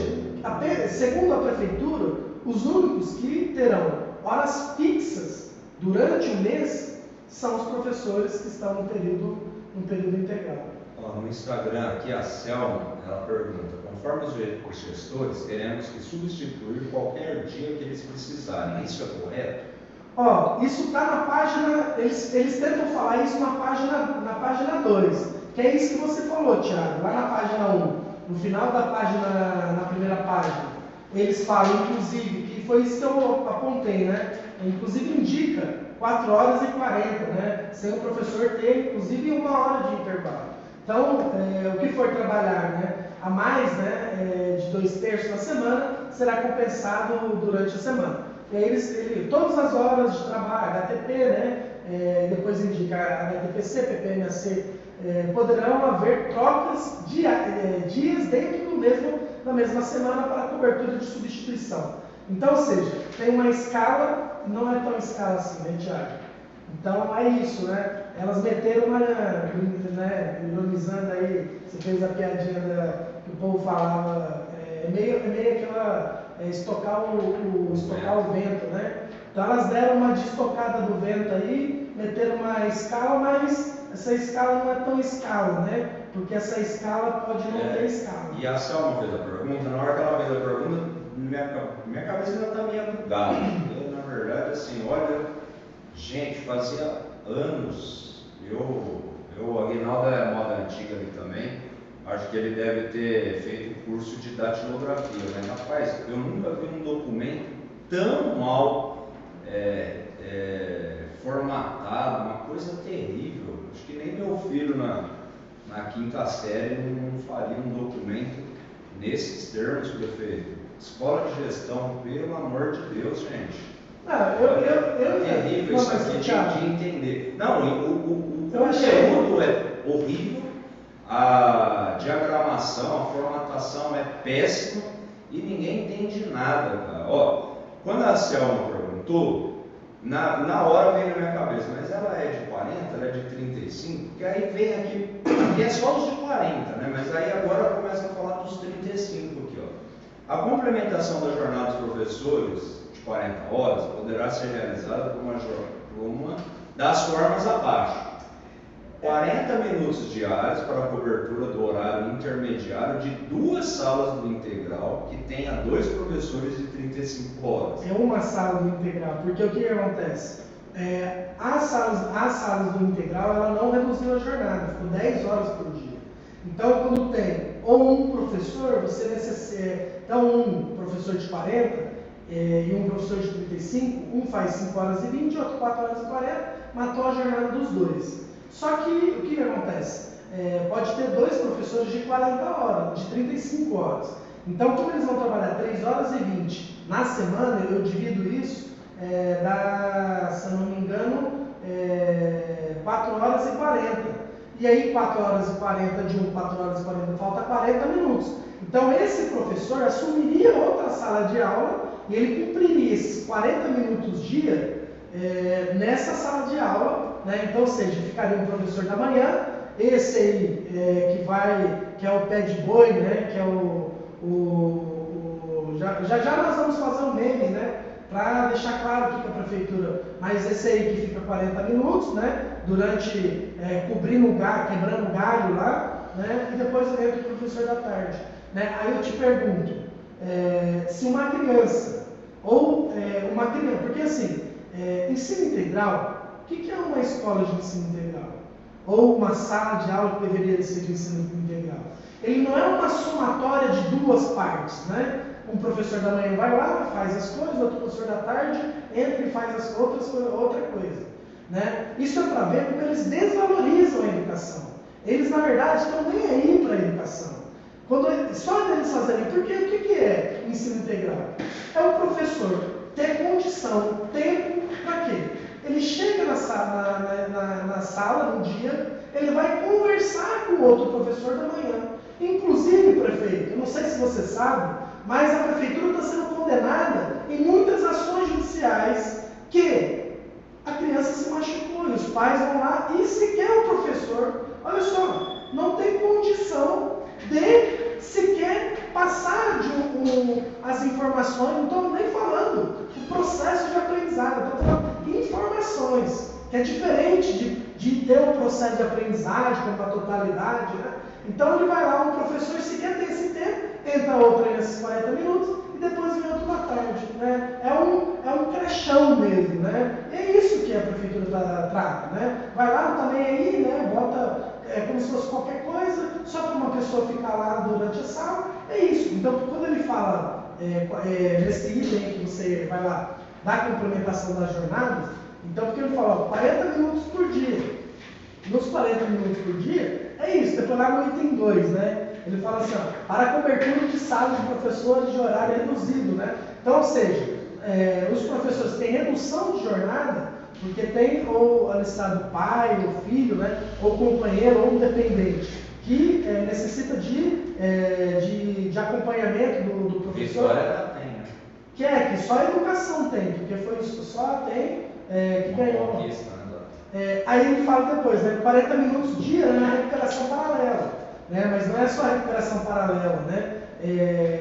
segundo a prefeitura, os únicos que terão horas fixas durante o mês são os professores que estão no período integral. No Instagram aqui, a Selma, ela pergunta: conforme os gestores, teremos que substituir qualquer dia que eles precisarem. Isso é correto? Isso está na página, eles tentam falar isso na página 2, que é isso que você falou, Thiago, lá na página 1, no final da página, na primeira página, eles falam, inclusive, que foi isso que eu apontei, né? Inclusive indica 4h40, né? Sem o professor ter, inclusive, 1 hora de intervalo. Então, o que for trabalhar, né, a mais, né, de 2/3 na semana, será compensado durante a semana. E aí todas as horas de trabalho, HTP, né, depois indica HTPC, PPMAC, poderão haver trocas dias dentro da mesma semana para cobertura de substituição. Então, ou seja, tem uma escala, não é tão escala assim, né, Thiago? Então é isso, né? Elas meteram né, ironizando aí, você fez a piadinha que o povo falava, meio aquela estocar o vento, né? Então elas deram uma de estocada do vento aí, meteram uma escala, mas essa escala não é tão escala, né? Porque essa escala pode não ter escala. E a Selma fez a pergunta, na hora que ela fez a pergunta, minha cabeça ainda está meio bugada. Na verdade, assim, olha, gente, fazia anos, o Aguinaldo é moda antiga ali também, acho que ele deve ter feito curso de datilografia, né? Rapaz, eu nunca vi um documento tão mal formatado, uma coisa terrível. Acho que nem meu filho na quinta série não faria um documento nesses termos, prefeito. Escola de gestão, pelo amor de Deus, gente. É terrível isso aqui de entender. Não, o conteúdo é horrível, a diagramação, a formatação é péssima e ninguém entende nada, cara. Ó, quando a Selma perguntou, na hora veio na minha cabeça, mas ela é de 40, ela é de 35, porque aí vem aqui é só os de 40, né? Mas aí agora começa a falar dos 35 aqui, ó. A complementação da jornada dos professores de 40 horas poderá ser realizada por uma das formas abaixo. 40 minutos diários para a cobertura do horário intermediário de 2 salas do integral que tenha 2 professores de 35 horas. É uma sala do integral, porque o que acontece? As salas do integral, ela não reduziu a jornada, ficou 10 horas por dia. Então, quando tem ou um professor, você necessita, então um professor de 40 e um professor de 35, um faz 5 horas e 20, outro 4 horas e 40, matou a jornada dos dois. Só que o que acontece? Pode ter 2 professores de 40 horas, de 35 horas. Então, como eles vão trabalhar 3 horas e 20 na semana, eu divido isso, dá, se eu não me engano, 4 horas e 40. E aí 4 horas e 40 de 4 horas e 40, falta 40 minutos. Então esse professor assumiria outra sala de aula e ele cumpriria esses 40 minutos dia nessa sala de aula, né? Então, ou seja, ficaria um professor da manhã, esse aí que é o pé de boi, né? Que é já nós vamos fazer um meme, né? Para deixar claro o que a prefeitura, mas esse aí que fica 40 minutos, né? Durante, cobrindo o galho, quebrando o galho lá, né? E depois entra o professor da tarde. Né? Aí eu te pergunto, se uma criança, porque assim, ensino integral, o que é uma escola de ensino integral? Ou uma sala de aula que deveria ser de ensino integral? Ele não é uma somatória de 2 partes, né? Um professor da manhã vai lá, faz as coisas, outro professor da tarde entra e faz as outra coisa. Né? Isso é para ver como eles desvalorizam a educação. Eles, na verdade, estão nem aí para a educação. Só eles fazerem, porque o que é ensino integral? É o professor ter condição, tempo, para quê? Ele chega na sala no dia, ele vai conversar com o outro professor da manhã. Inclusive, prefeito, eu não sei se você sabe, mas a prefeitura está sendo condenada em muitas ações judiciais que a criança se machucou e os pais vão lá e sequer o professor, olha só, não tem condição de sequer passar as informações, não estou nem falando do processo de aprendizado, estou falando de informações, que é diferente de ter um processo de aprendizagem como a totalidade, né? Então ele vai lá, um professor sequer tem esse tempo, entra outro nesses 40 minutos e depois vem outro na tarde, né? É um crechão mesmo, né? E é isso que a prefeitura trata, né? Vai lá, não tá nem aí, né? Bota como se fosse qualquer coisa, só para uma pessoa ficar lá durante a sala, é isso. Então, quando ele fala nesse item que você vai lá, da complementação das jornadas, então, porque ele fala 40 minutos por dia. Nos 40 minutos por dia, é isso, depois lá no item 2, né? Ele fala assim, ó, para a cobertura de salas de professores de horário reduzido, né? Então, ou seja, os professores têm redução de jornada, porque tem ou alistado pai, ou filho, né? Ou companheiro, ou um dependente, que necessita de acompanhamento do professor. Vitória ela tem, né? Que só a educação tem, porque foi isso, só tem que ganhou. Aí ele fala depois, né, 40 minutos dia na recuperação paralela, né, mas não é só a recuperação paralela, né,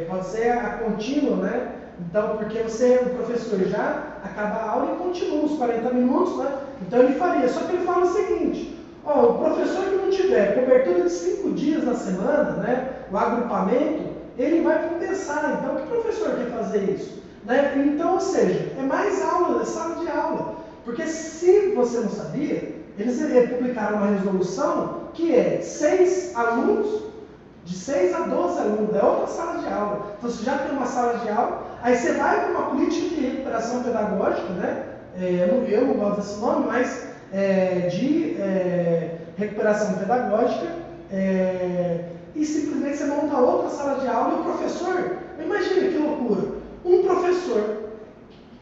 pode ser a contínua, né, então porque o professor já acaba a aula e continua os 40 minutos, né, então ele faria, só que ele fala o seguinte, o professor que não tiver cobertura de 5 dias na semana, né, o agrupamento, ele vai compensar, então que professor quer fazer isso? Né? Então, ou seja, é mais aula, é sala de aula. Porque se você não sabia, eles publicaram uma resolução que é 6 alunos, de 6 a 12 alunos, é outra sala de aula. Então você já tem uma sala de aula, aí você vai para uma política de recuperação pedagógica, né? Eu não gosto desse nome, mas de recuperação pedagógica, e simplesmente você monta outra sala de aula e o professor, imagina que loucura, um professor,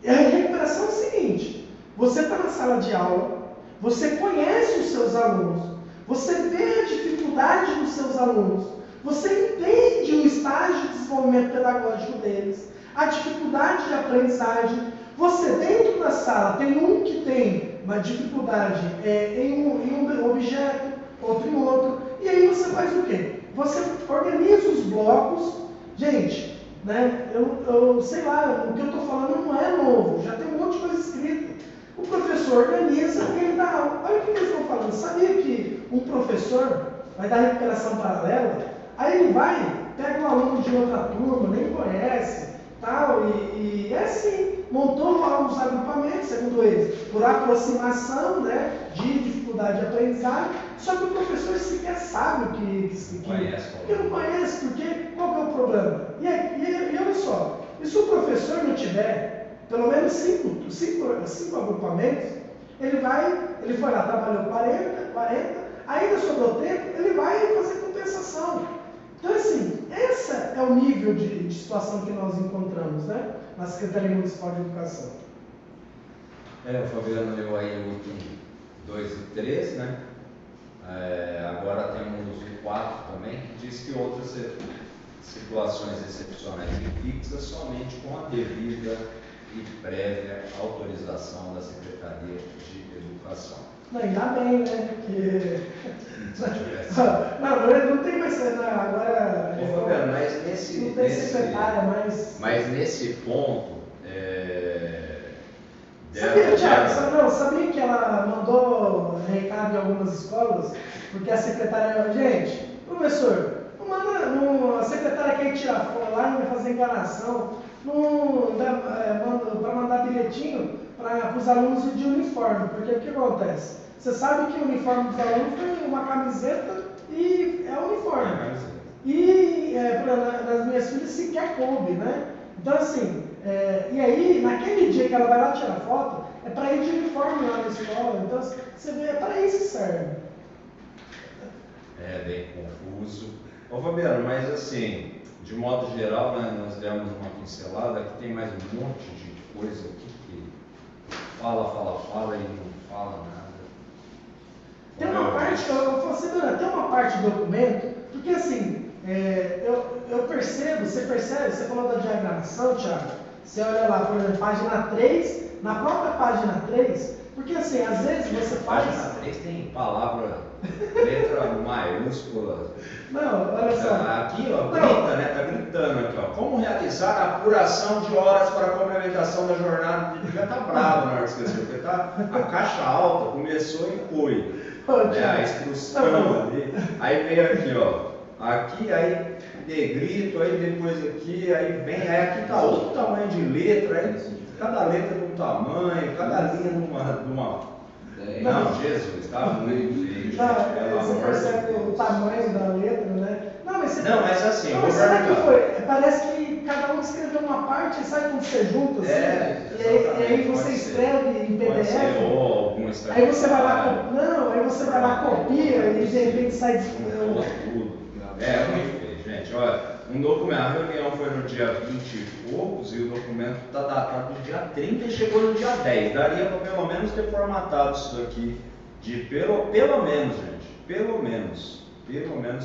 a recuperação é o seguinte, você está na sala de aula, você conhece os seus alunos, você vê a dificuldade dos seus alunos, você entende o estágio de desenvolvimento pedagógico deles, a dificuldade de aprendizagem. Você dentro da sala tem um que tem uma dificuldade em um objeto, outro em outro, e aí você faz o quê? Você organiza os blocos. Gente, né, eu sei lá, o que eu estou falando não é novo, já tem um monte de coisa escrita. O professor organiza e ele dá aula. Olha o que eles estão falando. Sabia que um professor vai dar recuperação paralela? Aí ele vai, pega um aluno de outra turma, nem conhece, tal, e é assim, montou os agrupamentos, segundo eles, por aproximação, né, de dificuldade de aprendizagem, só que o professor sequer sabe o que não conhece, porque qual que é o problema? E olha só, e se o professor não tiver pelo menos 5 agrupamentos, ele foi lá, trabalhou 40, ainda sobrou tempo, ele vai fazer compensação. Então, assim, esse é o nível de situação que nós encontramos, né, na Secretaria Municipal de Educação. O Fabiano leu aí o item 2 e 3, né? Agora temos o 4 também, que diz que outras situações excepcionais e fixas somente com a devida e prévia autorização da Secretaria de Educação. Não, ainda bem, né? Porque. Não tem mais. Agora. Fabiano, mas não tem secretária, mas nesse ponto. Sabia que ela mandou recado em algumas escolas? Porque a secretária. Gente, professor, a secretária quer tirar foto lá e vai fazer enganação. Para mandar bilhetinho para os alunos de uniforme. Porque o que acontece? Você sabe que o uniforme dos alunos tem uma camiseta e é o uniforme. E nas minhas filhas sequer coube, né? Então assim, e aí naquele dia que ela vai lá tirar foto, é para ir de uniforme lá na escola. Então você vê, é para isso que serve. É bem confuso. Ô Fabiano, mas assim, de modo geral, né, nós demos uma pincelada, que tem mais um monte de coisa aqui que fala e não fala nada. Tem uma parte, tem uma parte do documento, porque assim, eu percebo, você falou da diagramação, Thiago, você olha lá, por exemplo, página 3, na própria página 3, porque assim, às vezes você faz... Página 3 tem palavra, letra maiúscula. Não, olha só. Aqui, ó, grita, né? Tá gritando aqui, ó. Como realizar a apuração de horas para a complementação da jornada? Já tá bravo na hora que esqueceu, porque a caixa alta começou e foi. A instrução ali. Aí vem aqui, ó. Aqui, aí negrito, aí depois aqui, aí vem, aí aqui tá outro tamanho de letra, aí cada letra de um tamanho, cada linha de uma. Não, Jesus, tá muito feio. Você percebe o tamanho da letra, né? Mas assim, sabe o que foi? Parece que cada um escreveu uma parte e sabe quando você junta assim? E aí você escreve em PDF. Aí você vai lá, copia e de repente sai tudo. É muito feio, gente. Olha, um documento, a reunião foi no dia 20 e poucos e o documento está datado no dia 30 e chegou no dia 10. Daria para pelo menos ter formatado isso daqui pelo menos, gente, pelo menos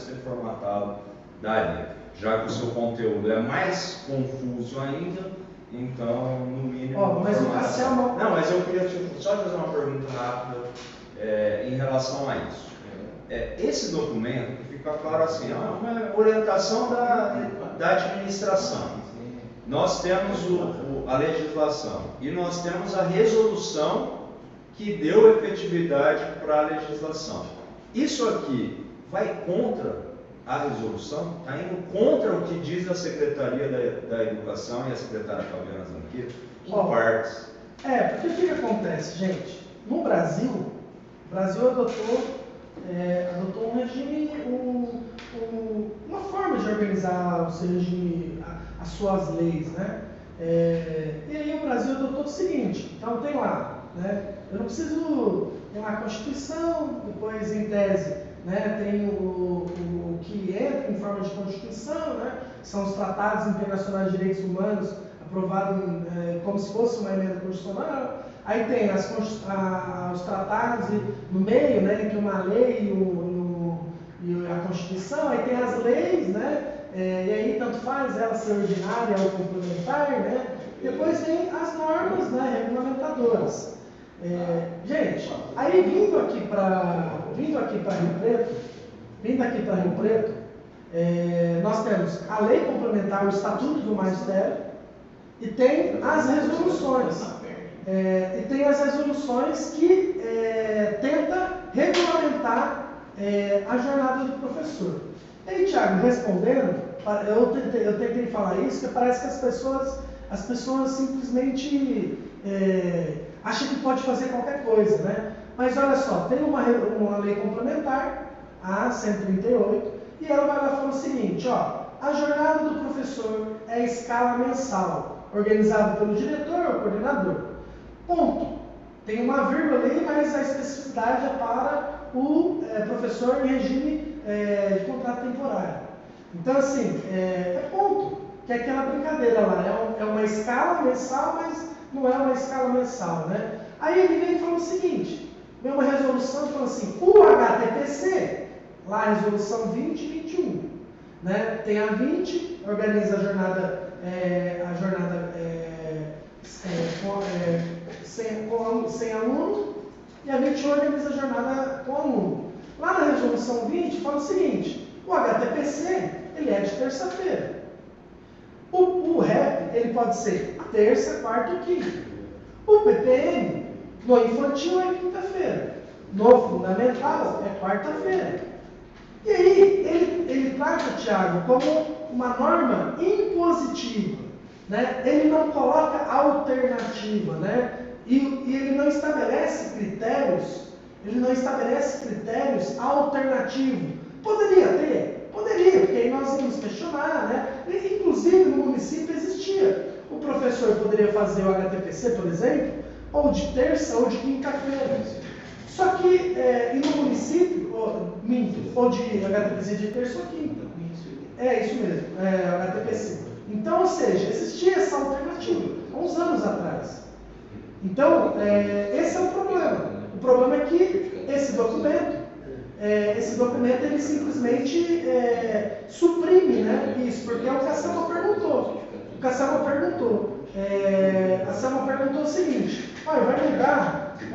ter formatado daria. Já que o seu conteúdo é mais confuso ainda, então no mínimo. Mas o Cassiel não, mas eu queria só fazer uma pergunta rápida em relação a isso. Esse documento, que fica claro assim, é uma orientação da administração. Nós temos a legislação e nós temos a resolução que deu efetividade para a legislação. Isso aqui vai contra a resolução está indo contra o que diz a Secretaria da Educação e a secretária Fabiana Zanqueto, em partes. Porque o que acontece, gente? No Brasil, o Brasil adotou um regime, uma forma de organizar o seu regime, as suas leis, né? E aí o Brasil adotou o seguinte, então tem lá, né? Eu não preciso, tem lá a Constituição, depois em tese, né, tem o que entra em forma de Constituição, né? São os tratados internacionais de direitos humanos, aprovado como se fosse uma emenda constitucional. Aí tem os tratados no meio, né, entre uma lei e a Constituição. Aí tem as leis, né, e aí tanto faz ela ser ordinária ou complementar, né. Depois vem as normas, né, regulamentadoras. Gente, aí vindo aqui para Rio Preto, nós temos a lei complementar, o Estatuto do Magistério, e tem as resoluções. Que tenta regulamentar a jornada do professor. E aí, Thiago, respondendo, eu tentei falar isso, porque parece que as pessoas simplesmente acham que pode fazer qualquer coisa, né? Mas olha só, tem uma lei complementar, a 138, e ela vai lá falar o seguinte, ó, a jornada do professor é a escala mensal, organizada pelo diretor ou coordenador. Ponto. Tem uma vírgula ali, mas a especificidade é para o professor em regime de contrato temporário. Então, assim, ponto. Que é aquela brincadeira lá, é uma escala mensal, mas não é uma escala mensal, né? Aí ele vem e fala o seguinte, vem uma resolução e fala assim, o HTPC, lá a resolução 2021, né? Tem a 20, organiza a jornada sem aluno, e a 21 organiza a jornada com aluno. Lá na resolução 20 fala o seguinte, o HTPC, ele é de terça-feira. O REP, ele pode ser terça, quarta ou quinta. O PPM, no infantil é quinta-feira. No fundamental é quarta-feira. E aí, ele trata, Thiago, como uma norma impositiva, né? Ele não coloca alternativa, né? E ele não estabelece critérios, alternativos. Poderia, porque aí nós íamos questionar, né? E, inclusive no município existia. O professor poderia fazer o HTPC, por exemplo, ou de terça ou de quinta-feira. Só que e no município, ou de HTPC de terça ou quinta. É isso mesmo, HTPC. Então, ou seja, existia essa alternativa, há uns anos atrás. Então, esse é o problema. O problema é que esse documento ele simplesmente suprime, né, isso, porque o Cassama perguntou. A Selma perguntou o seguinte, vai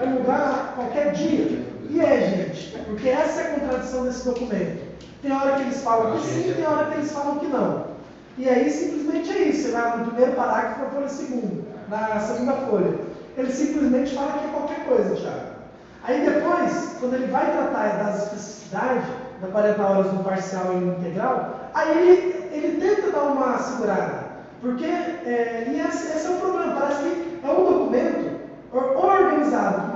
mudar qualquer dia. E gente, porque essa é a contradição desse documento. Tem hora que eles falam que sim, tem hora que eles falam que não. E aí simplesmente é isso, lá no primeiro parágrafo para folha segundo, na segunda folha. Ele simplesmente fala que é qualquer coisa, Thiago. Aí depois, quando ele vai tratar das especificidades, da 40 horas no parcial e no integral, aí ele tenta dar uma segurada. Porque, esse é o problema, parece que é um documento organizado,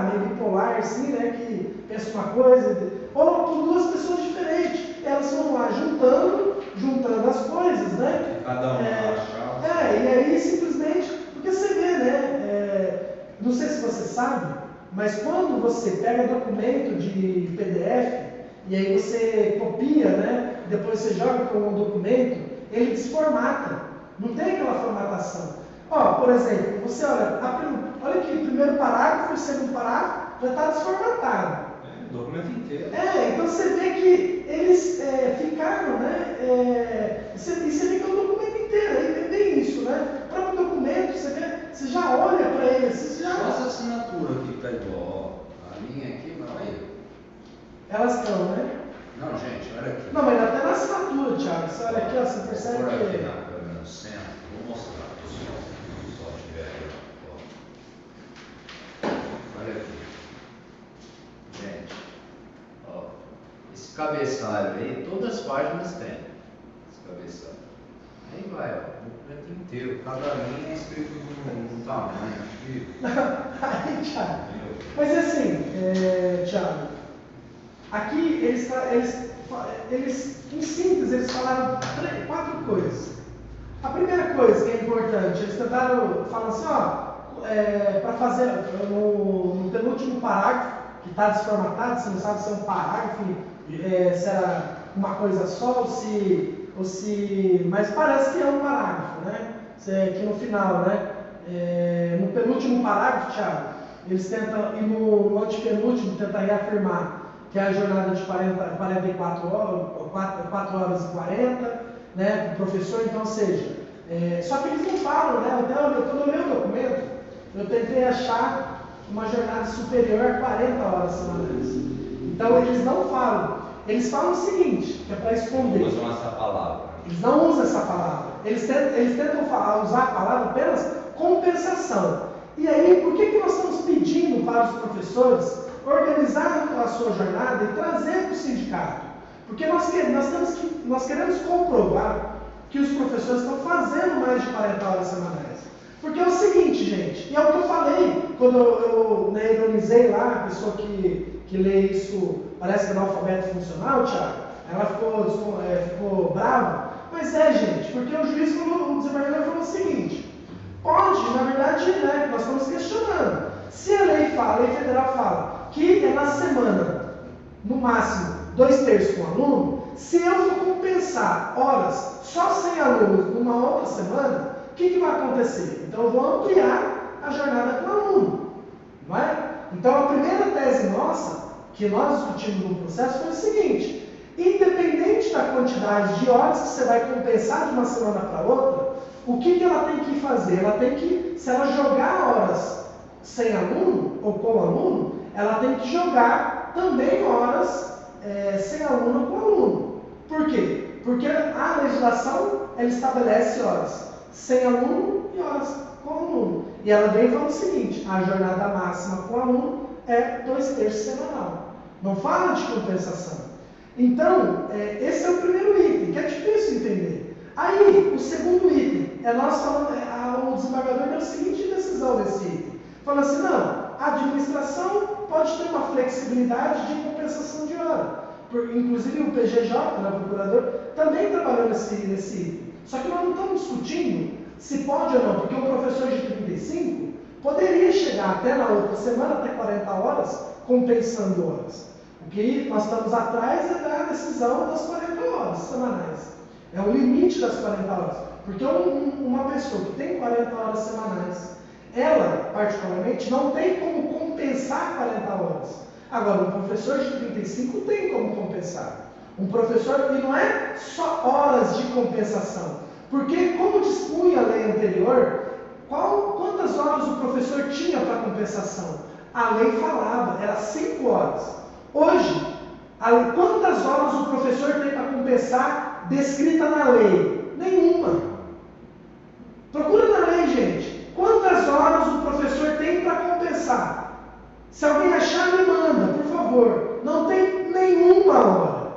meio bipolar, assim, né, que pensa uma coisa, ou por duas pessoas diferentes. Elas vão lá juntando as coisas, né? Cada um e aí simplesmente, porque você vê, né, não sei se você sabe, mas quando você pega documento de PDF, e aí você copia, né, depois você joga para um documento, ele desformata, não tem aquela formatação. Por exemplo, você olha aqui, o primeiro parágrafo, o segundo parágrafo, já está desformatado. O documento inteiro. Então você vê que eles ficaram, né, e você vê que é o documento inteiro, aí é bem isso, né? O próprio documento, você já olha para ele, você já... Só essa assinatura aqui está igual, a minha aqui, mas aí. Elas estão, né? Não, gente, olha aqui. Não, mas até na assinatura, Thiago, você olha aqui, ó, você percebe que... Vou aqui na câmera no centro, vou mostrar para o pessoal tiver aí, ó. Olha aqui. Gente, ó, esse cabeçalhos aí, todas as páginas tem esse cabeçalho. Aí vai, ó, o documento inteiro, cada linha é escrito num tamanho. Aí, Thiago. Mas assim, Thiago, aqui eles, em síntese, eles falaram 4 coisas. A primeira coisa que é importante, eles tentaram falar assim, para fazer no penúltimo parágrafo, que está desformatado, você não sabe se é um parágrafo, se era uma coisa só, mas parece que é um parágrafo, né? Que no final, né? No penúltimo parágrafo, Thiago, eles tentam, e no antepenúltimo, tentam reafirmar que é a jornada de 44 horas, 4 horas e 40, né, para o professor, então, ou seja, só que eles não falam, né? Então, quando eu leio o documento, eu tentei achar uma jornada superior a 40 horas semanais. Então, eles não falam. Eles falam o seguinte, que é para esconder. Não usam essa palavra. Eles não usam essa palavra. Eles tentam usar a palavra apenas compensação. E aí, por que nós estamos pedindo para os professores organizar a sua jornada e trazer para o sindicato? Porque nós queremos comprovar que os professores estão fazendo mais de 40 horas semanais. Porque é o seguinte, gente, e é o que eu falei quando eu ironizei lá, a pessoa que lê isso, parece que é analfabeto funcional, Thiago, ela ficou brava. Mas gente, porque o juiz, o desembargador falou o seguinte, pode, na verdade, né, nós estamos questionando. Se a lei federal fala que é na semana, no máximo, 2/3 com aluno, se eu for compensar horas só sem alunos numa outra semana, o que vai acontecer? Então eu vou ampliar a jornada com aluno, não é? Então a primeira tese nossa, que nós discutimos no processo, foi o seguinte, independente da quantidade de horas que você vai compensar de uma semana para outra, o que ela tem que fazer? Ela tem que, se ela jogar horas sem aluno ou com aluno, ela tem que jogar também horas sem aluno ou com aluno. Por quê? Porque a legislação ela estabelece horas sem aluno e horas com aluno. E ela vem falando o seguinte, a jornada máxima com aluno é 2/3 semanal. Não fala de compensação. Então, esse é o primeiro item, que é difícil entender. Aí, o segundo item, nós falando, o desembargador deu a seguinte decisão nesse item. Fala assim, não, a administração pode ter uma flexibilidade de compensação de hora. Inclusive o PGJ, né, o procurador, também trabalhou nesse item. Só que nós não estamos discutindo se pode ou não, porque um professor de 35 poderia chegar até na outra semana, até 40 horas, compensando horas. O que nós estamos atrás é da decisão das 40 horas semanais. É o limite das 40 horas. Porque uma pessoa que tem 40 horas semanais, ela, particularmente, não tem como compensar 40 horas. Agora, um professor de 35 tem como compensar. Um professor, e não é só horas de compensação. Porque, como dispunha a lei anterior, quantas horas o professor tinha para compensação? A lei falava, era 5 horas. Hoje, quantas horas o professor tem para compensar descrita na lei? Nenhuma. Procura na lei, gente. Quantas horas o professor tem para compensar? Se alguém achar, me manda, por favor. Não tem nenhuma hora.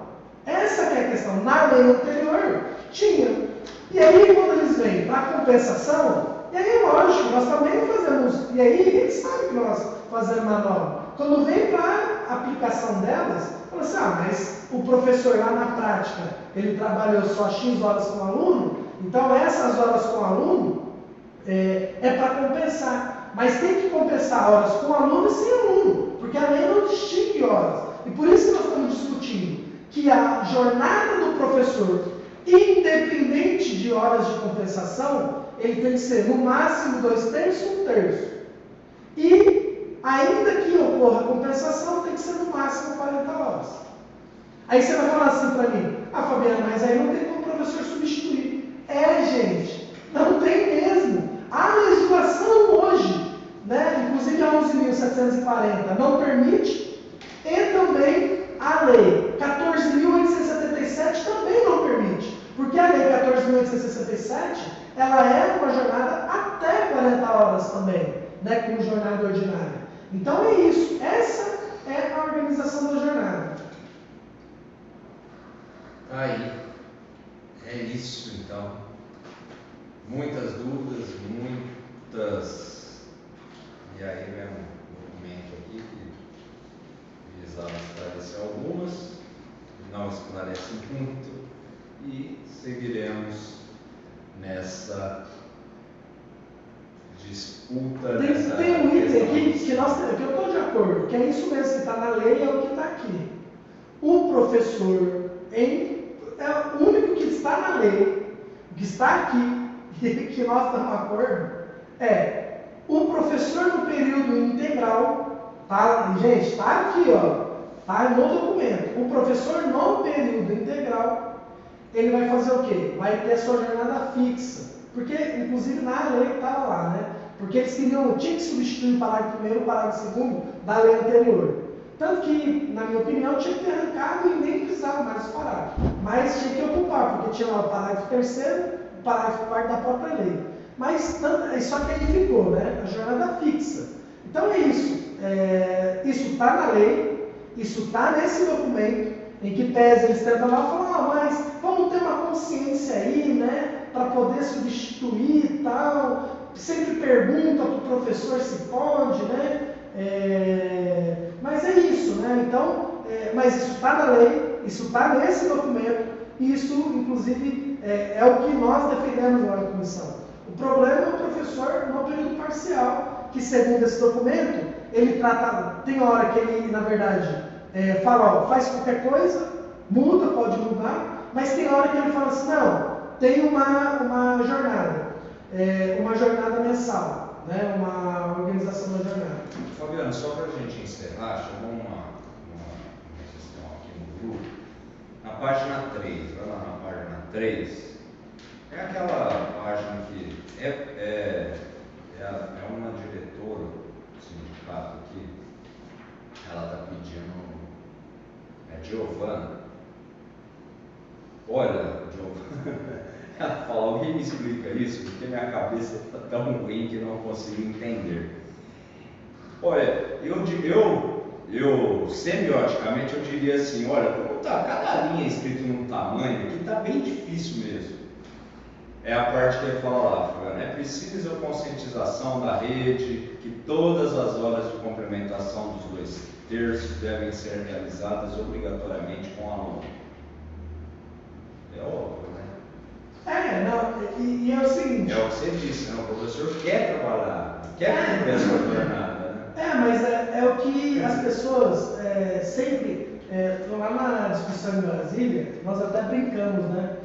Essa que é a questão. Na lei anterior, tinha. E aí, quando eles vêm para a compensação, e aí é lógico, nós também fazemos, e aí eles sabem que nós fazemos manobra. Quando vem para a aplicação delas, fala assim, mas o professor lá na prática, ele trabalhou só X horas com o aluno, então essas horas com o aluno é para compensar. Mas tem que compensar horas com aluno e sem aluno, porque a lei não distingue horas. E por isso que nós estamos discutindo que a jornada do professor, independente de horas de compensação, ele tem que ser no máximo 2/3, 1/3. E ainda que ocorra compensação, tem que ser no máximo 40 horas. Aí você vai falar assim para mim, Fabiana, mas aí não tem como o professor substituir. Gente, não tem mesmo. A legislação hoje, né, inclusive a 11.740, não permite, e também a lei 14.877 também não permite, porque a lei 14.867, ela é uma jornada até 40 horas também, né, como jornada ordinária. Então é isso, essa é a organização da jornada. Aí, é isso então. Muitas dúvidas, muitas. E aí vem um documento aqui que visava esclarecer algumas, não esclarece muito, e seguiremos nessa disputa. Tem um item aqui que eu estou de acordo, que é isso mesmo que está na lei, é o que está aqui. O professor é o único que está na lei, que está aqui, que nós estamos de acordo, é o professor no período integral, tá? Gente, está aqui, ó, tá no documento. O professor no período integral, ele vai fazer o quê? Vai ter a sua jornada fixa. Porque, inclusive, na lei estava lá, né? Porque eles tinha que substituir o parágrafo 1º e o parágrafo 2º da lei anterior. Tanto que, na minha opinião, tinha que ter arrancado e nem precisava mais dos parágrafos. Mas tinha que ocupar, porque tinha lá o parágrafo 3º, o parágrafo 4º da própria lei. Mas, só que aí ficou, né? A jornada fixa. Então é isso. Isso está na lei, isso está nesse documento, em que pese eles tentam lá falar, mas vamos ter uma consciência aí, né? Para poder substituir e tal. Sempre pergunta para o professor se pode, né? Mas é isso, né? Então, mas isso está na lei, isso está nesse documento, e isso, inclusive, é o que nós defendemos lá na comissão. O problema é o professor no período parcial, que segundo esse documento, ele trata, tem hora que ele, na verdade, fala, ó, faz qualquer coisa, muda, pode mudar, mas tem hora que ele fala assim, não, tem uma jornada mensal, né? Uma organização da jornada. Fabiano, só para a gente encerrar, chegou uma questão aqui no grupo, na página 3, vai lá na página 3, é aquela página que é uma diretora do sindicato aqui, ela está pedindo, Giovana, olha, Giovana, ela fala, alguém me explica isso, porque minha cabeça está tão ruim que não consigo entender. Olha, eu semioticamente eu diria assim, olha, como está cada linha escrito num tamanho, aqui está bem difícil mesmo. É a parte que ele fala lá, Fabiano, é preciso a conscientização da rede, que todas as horas de complementação dos 2/3 devem ser realizadas obrigatoriamente com o aluno. É óbvio, né? E é o seguinte... É o que você disse, né? O professor quer trabalhar, quer cumprir essa jornada, né? Mas é o que as pessoas sempre... lá na discussão em Brasília, nós até brincamos, né?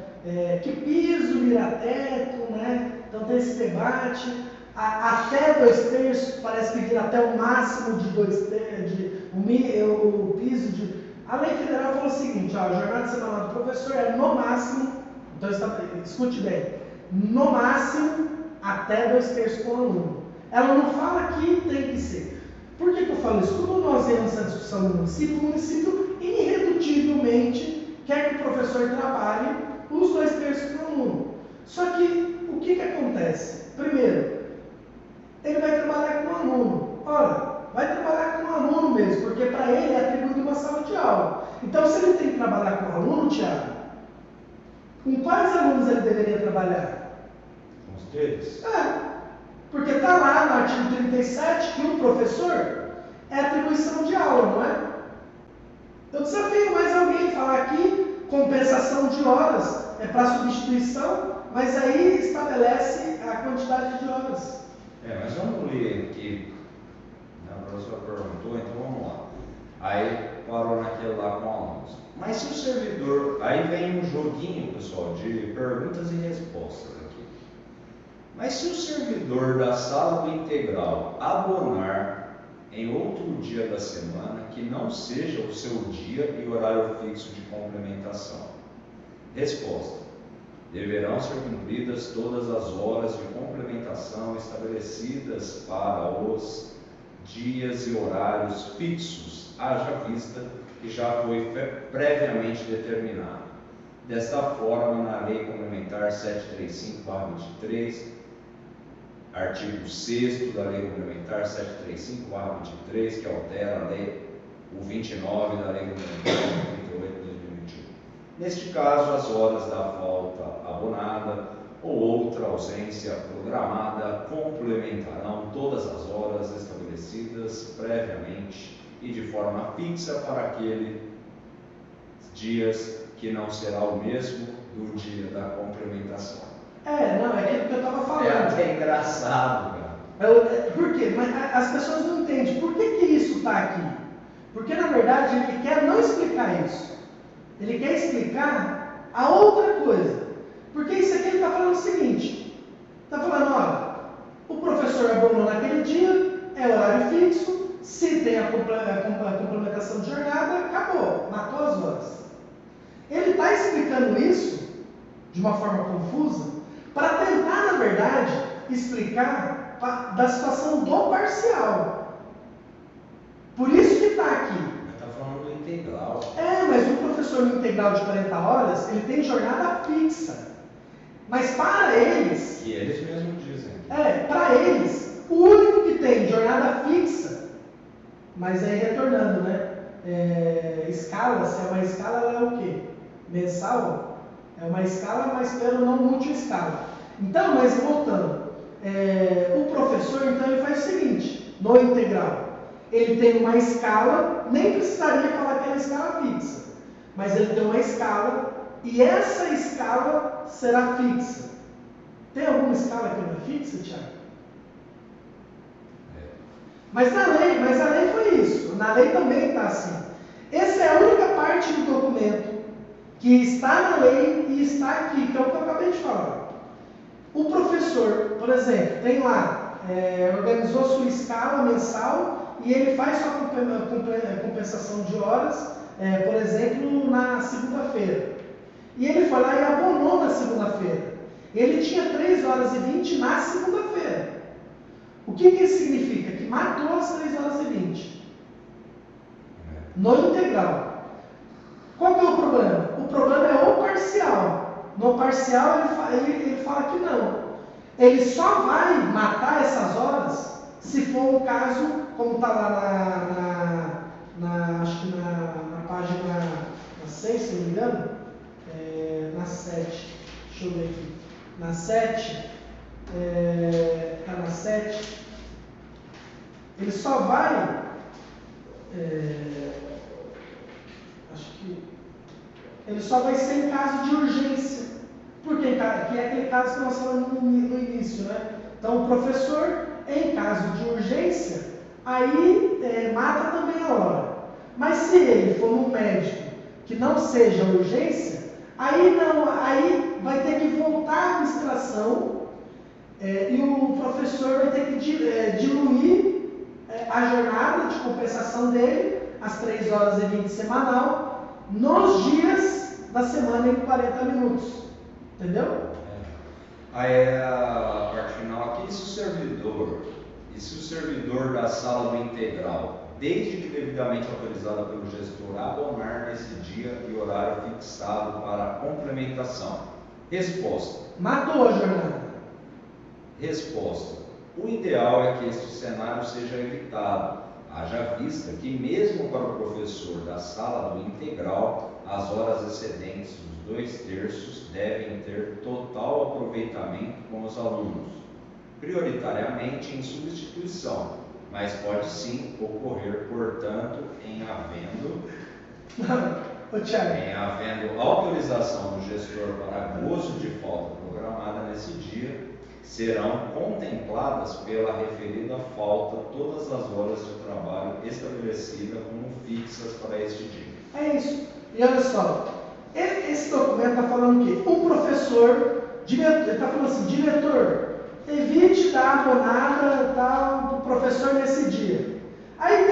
Que piso vira teto, né? Então tem esse debate. Até 2/3 parece que vira até o máximo de 2/3, o piso de... A lei federal falou o seguinte, ó, a jornada semanal do professor é no máximo, então escute bem, no máximo até 2/3 com o aluno. Ela não fala que tem que ser. Por que eu falo isso? Quando nós vemos essa discussão no município irredutivelmente quer que o professor trabalhe os 2/3 com o aluno. Só que o que acontece? Primeiro, ele vai trabalhar com o aluno. Ora, vai trabalhar com o aluno mesmo, porque para ele é atribuído uma sala de aula. Então, se ele tem que trabalhar com o aluno, Thiago, com quais alunos ele deveria trabalhar? Com os deles? Porque está lá no artigo 37 que o professor é atribuição de aula, não é? Eu desafio mais alguém falar aqui, compensação de horas é para substituição, mas aí estabelece a quantidade de horas. Mas vamos ler aqui. A professora perguntou, então vamos lá. Aí parou naquele lá com alunos. Mas se o servidor... Aí vem um joguinho, pessoal, de perguntas e respostas aqui. Mas se o servidor da sala do integral abonar em outro dia da semana que não seja o seu dia e horário fixo de complementação? Resposta: deverão ser cumpridas todas as horas de complementação estabelecidas para os dias e horários fixos, haja vista que já foi previamente determinado. Desta forma, na Lei Complementar 735/23, artigo 6º da Lei Complementar 735/23, que altera a lei, o 29 da Lei Complementar 38/2021. Neste caso, as horas da falta abonada ou outra ausência programada complementarão todas as horas estabelecidas previamente e de forma fixa para aqueles dias que não será o mesmo do dia da complementação. Não, é aquilo que eu estava falando. É até engraçado, cara. Por quê? Mas as pessoas não entendem. Por que isso está aqui? Porque, na verdade, ele quer não explicar isso. Ele quer explicar a outra coisa. Porque isso aqui ele está falando o seguinte. Está falando, olha, o professor abonou naquele dia, é horário fixo, se tem a complementação de jornada, acabou, matou as horas. Ele está explicando isso de uma forma confusa para tentar, na verdade, explicar da situação do parcial. Por isso que está aqui. Está falando do integral. Mas o professor no integral de 40 horas, ele tem jornada fixa. Mas para eles... Que eles mesmos dizem. Para eles, o único que tem jornada fixa, mas aí retornando, né? Escala, se é uma escala, ela é o quê? Mensal? É uma escala, mas pelo não multi-escala. Então, mas voltando, o professor, então, ele faz o seguinte, no integral, ele tem uma escala, nem precisaria falar que é uma escala fixa, mas ele tem uma escala, e essa escala será fixa. Tem alguma escala que não é fixa, Thiago? Mas a lei foi isso, na lei também está assim. Essa é a única parte do documento que está na lei e está aqui, que é o que eu acabei de falar. O professor, por exemplo, tem lá, organizou sua escala mensal e ele faz sua compensação de horas, por exemplo, na segunda-feira. E ele foi lá e abonou na segunda-feira. Ele tinha 3 horas e 20 na segunda-feira. O que isso significa? Que matou as 3 horas e 20. No integral. Qual que é o problema? O problema é o parcial. No parcial ele fala que não. Ele só vai matar essas horas se for um caso, como está lá acho que na página 6, se não me engano, na 7. Deixa eu ver aqui. Na 7, está na 7. Ele só vai, acho que ele só vai ser em caso de urgência, porque que é aquele caso que nós falamos no início, né? Então o professor, em caso de urgência, aí mata também a hora. Mas se ele for um médico que não seja urgência, aí vai ter que voltar à abstração e o professor vai ter que diluir a jornada de compensação dele, as 3 horas e 20 semanal, nos dias da semana em 40 minutos. Entendeu? Aí a parte final aqui, e se o servidor da sala do integral, desde que devidamente autorizada pelo gestor, abonar nesse dia e horário fixado para a complementação? Resposta. Matou a jornada. Resposta. O ideal é que este cenário seja evitado, haja vista que mesmo para o professor da sala do integral, as horas excedentes dos 2/3 devem ter total aproveitamento com os alunos, prioritariamente em substituição, mas pode sim ocorrer, portanto, em havendo autorização do gestor para gozo de falta programada nesse dia, serão contempladas pela referida falta todas as horas de trabalho estabelecidas como fixas para este dia. É isso. E olha só, esse documento está falando o quê? Um professor, ele está falando assim, diretor, evite dar abonada para o professor nesse dia. Aí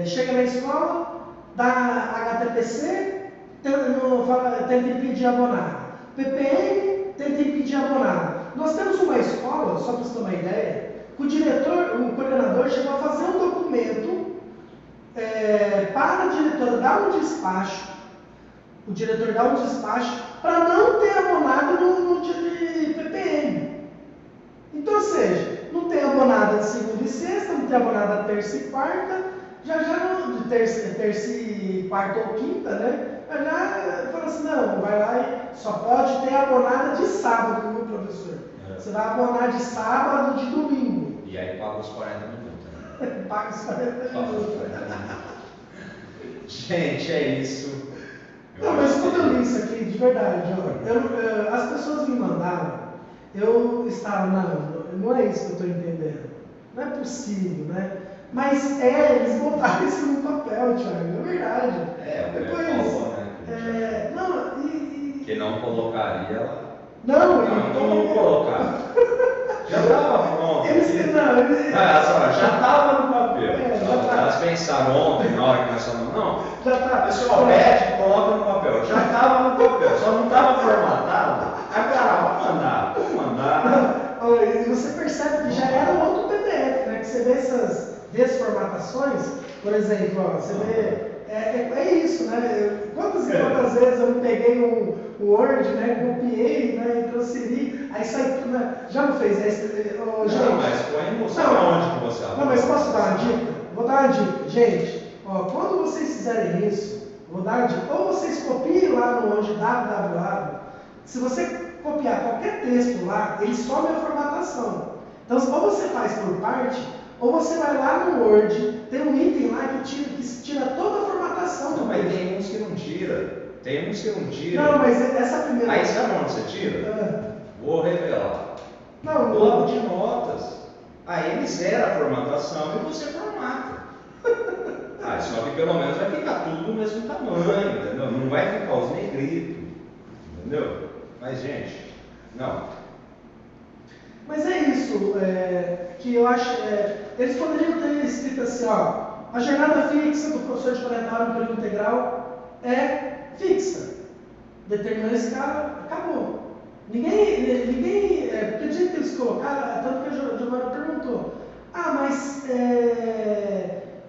chega na escola, dá HTPC, tenta impedir abonada. PPM, tenta impedir abonada. Nós temos uma escola, só para você ter uma ideia, que o coordenador chegou a fazer um documento para a diretora dar um despacho, o diretor dá um despacho para não ter abonado no dia de PPM. Então, ou seja, não tem abonada de segunda e sexta, não tem abonada terça e quarta, de terça e quarta ou quinta, né? Já fala assim, não, vai lá e só pode ter abonada de sábado, viu, professor? Você vai abonar de sábado, de domingo. E aí paga os 40 minutos, né? Paga os 40 minutos. Gente, é isso. Não, mas quando eu li isso aqui, de verdade, as pessoas me mandaram, eu estava, não é isso que eu estou entendendo. Não é possível, né? Mas eles botaram isso no papel, Thiago, é verdade. Depois, falou, né? Que não colocaria lá. Não colocar. Já estava pronto. Já estava no papel. Elas pensaram ontem, na hora que nós falamos, não, o pessoal pede, coloca no papel. Já estava no papel, só não estava formatado. Agora, vamos mandar. E você percebe que já era outro PDF, né? Que você vê essas desformatações, por exemplo, você vê. É isso, né? Quantas vezes eu peguei um Word, né? Copiei, né? E transferi, aí sai tudo, né? Já não fez isso? Gente, mas põe no onde que você abre. Não, mas posso dar uma dica? Vou dar uma dica. Gente, quando vocês fizerem isso, vou dar uma dica. Ou vocês copiem lá no onde www. Se você copiar qualquer texto lá, ele some a formatação. Então, ou você faz por parte, ou você vai lá no Word, tem um item lá que tira toda a formatação. Não, mas tem uns que não tira. Não, mas essa primeira... Aí sabe onde você tira? Vou revelar. Não, bloco de notas. Aí ele zera a formatação e você formata. Só que pelo menos vai ficar tudo do mesmo tamanho, entendeu? Não vai ficar os negritos, entendeu? Mas, gente, não. Mas é isso, que eu acho, eles poderiam ter escrito assim, a jornada fixa do professor de 40 horas no período integral é fixa. Determinou a escala, acabou. Ninguém, porque do jeito que eles colocaram, tanto que a Giovana perguntou, mas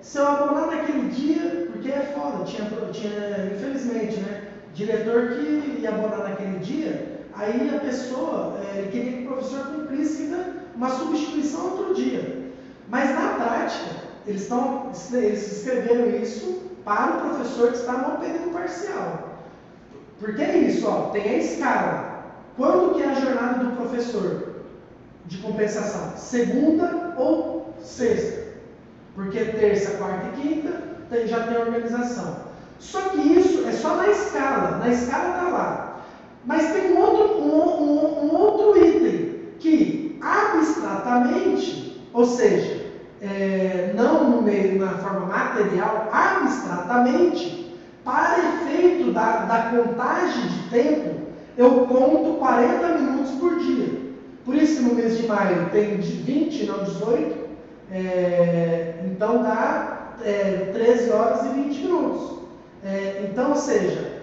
se eu abonar naquele dia, porque é foda, tinha infelizmente, né, diretor que ia abonar naquele dia, aí a pessoa queria que o professor cumprisse ainda uma substituição outro dia. Mas na prática, eles escreveram isso para o professor que está no período parcial. Porque é isso, tem a escala. Quando que é a jornada do professor de compensação? Segunda ou sexta? Porque terça, quarta e quinta já tem a organização. Só que isso é só na escala. Na escala está lá. Mas tem um outro item que abstratamente, ou seja, não no meio, na forma material, abstratamente, para efeito da contagem de tempo, eu conto 40 minutos por dia. Por isso que no mês de maio tem 20, não 18, então dá 13 horas e 20 minutos. Então, ou seja,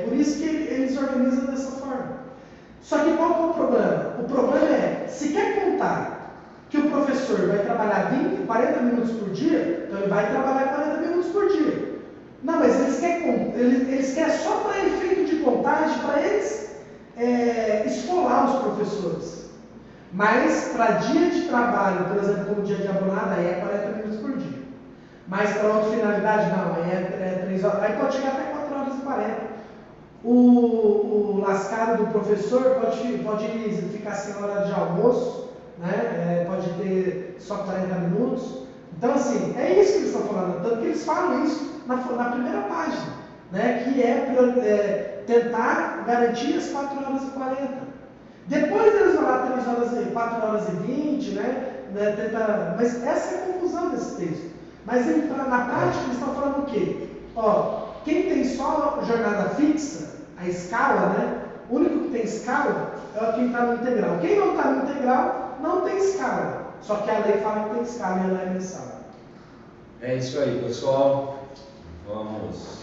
por isso que eles organizam dessa forma. Só que qual que é o problema? O problema é, se quer contar que o professor vai trabalhar 40 minutos por dia, então ele vai trabalhar 40 minutos por dia. Não, mas eles querem só para efeito de contagem, para eles esfolar os professores. Mas para dia de trabalho, por exemplo, como dia de abonada, aí é 40 minutos por dia. Mas para outra finalidade, não, aí é 3 horas, aí pode chegar até 4 horas e 40. O lascado do professor pode ficar sem hora de almoço, né? Pode ter só 40 minutos. Então, assim, é isso que eles estão falando. Tanto que eles falam isso na primeira página, né? Que é tentar garantir as 4 horas e 40. Depois eles vão lá 4 horas e 20, né? Mas essa é a conclusão desse texto. Mas na prática eles estão falando o quê? Quem tem só jornada fixa, a escala, né? O único que tem escala é quem está no integral. Quem não está no integral não tem escala. Só que a lei fala que tem escala e ela é mensal. É isso aí, pessoal. Vamos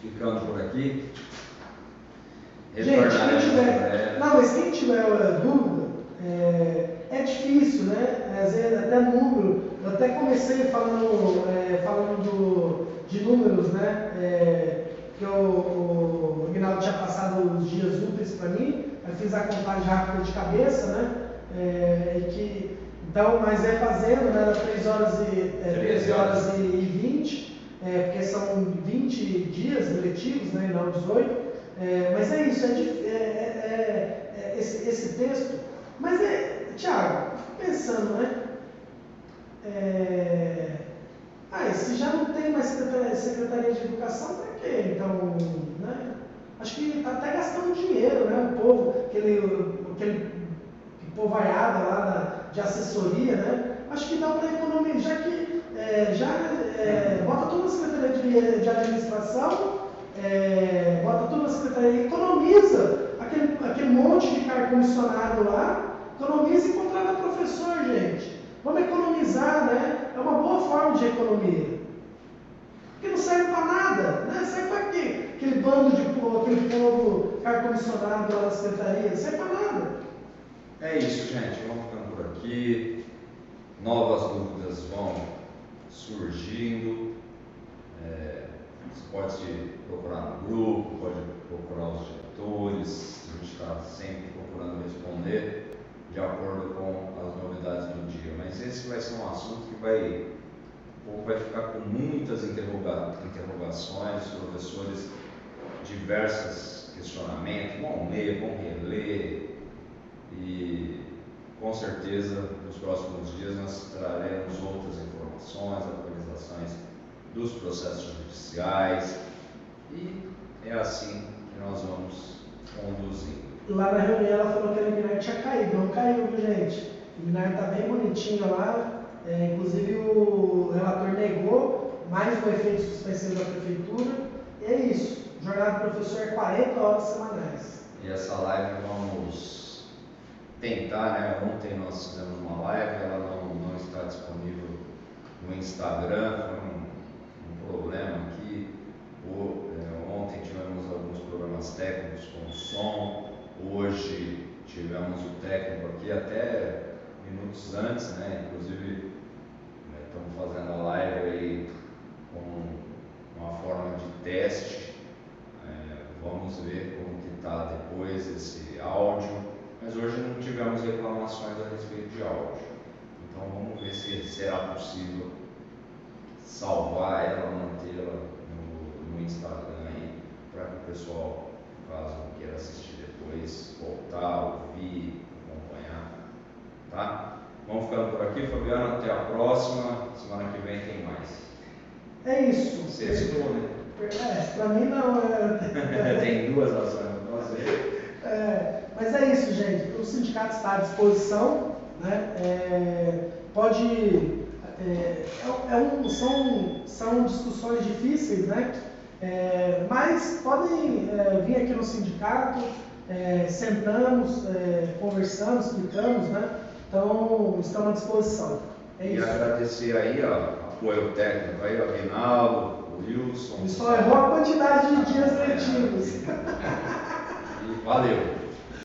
ficando por aqui. Gente, quem tiver dúvida, é difícil, né? Às vezes até número. Eu até comecei falando de números, né? Que o Aguinaldo tinha passado os dias úteis para mim, eu fiz a contagem rápida de cabeça, né? Então, mas fazendo, né? Era 13 horas e 20. 20, porque são 20 dias letivos, né, e não 18. Mas é isso, esse texto. Mas, Tiago, fico pensando, né? Se já não tem mais Secretaria de Educação, para quê? Então, né? Acho que está até gastando dinheiro, né? O povo, aquele povaiada lá de assessoria, né? Acho que dá para economizar, já que bota tudo na Secretaria de Administração, bota tudo na Secretaria, economiza aquele monte de cargo comissionado lá, economiza e contrata professor, gente. Vamos economizar, né? É uma boa forma de economia. Porque não serve para nada, né? Serve para quê? Aquele bando aquele povo cargo comissionado lá na Secretaria, não serve para nada. É isso, gente. Vamos ficando por aqui. Novas dúvidas vão surgindo. Você pode se procurar no grupo, pode procurar os diretores. A gente está sempre procurando responder de acordo com as novidades do dia. Mas esse vai ser um assunto que o povo vai ficar com muitas interrogações, os professores, diversos questionamentos, vão ler, vão reler, e com certeza nos próximos dias nós traremos outras informações, atualizações dos processos judiciais, e é assim que nós vamos conduzindo. Lá na reunião ela falou que a liminar tinha caído, não caiu, viu, gente? A liminar está bem bonitinha lá, inclusive o relator negou mais um efeito suspensivo da prefeitura, e é isso. Jornada do professor é 40 horas semanais. E essa live vamos tentar, né? Ontem nós fizemos uma live, ela não está disponível no Instagram, foi um problema aqui. Ontem tivemos alguns problemas técnicos com o som, hoje tivemos o técnico aqui até minutos antes, né? Inclusive estamos fazendo a live aí com uma forma de teste. Vamos ver como que está depois esse áudio, mas hoje não tivemos reclamações a respeito de áudio. Então vamos ver se será possível salvar ela, mantê-la no Instagram aí, para que o pessoal, caso queira assistir depois, voltar, ouvir, acompanhar, tá? Vamos ficando por aqui, Fabiano, até a próxima, semana que vem tem mais. É isso. Sextou, né? Para mim não. Tem duas ações para fazer. Mas é isso, gente. O sindicato está à disposição, né? São discussões difíceis, né? Mas podem vir aqui no sindicato, sentamos, conversamos, explicamos, né? Então, estamos à disposição. E agradecer aí, apoio técnico aí, o Aguinaldo, o Wilson. Só errou a quantidade de dias letivos. E valeu.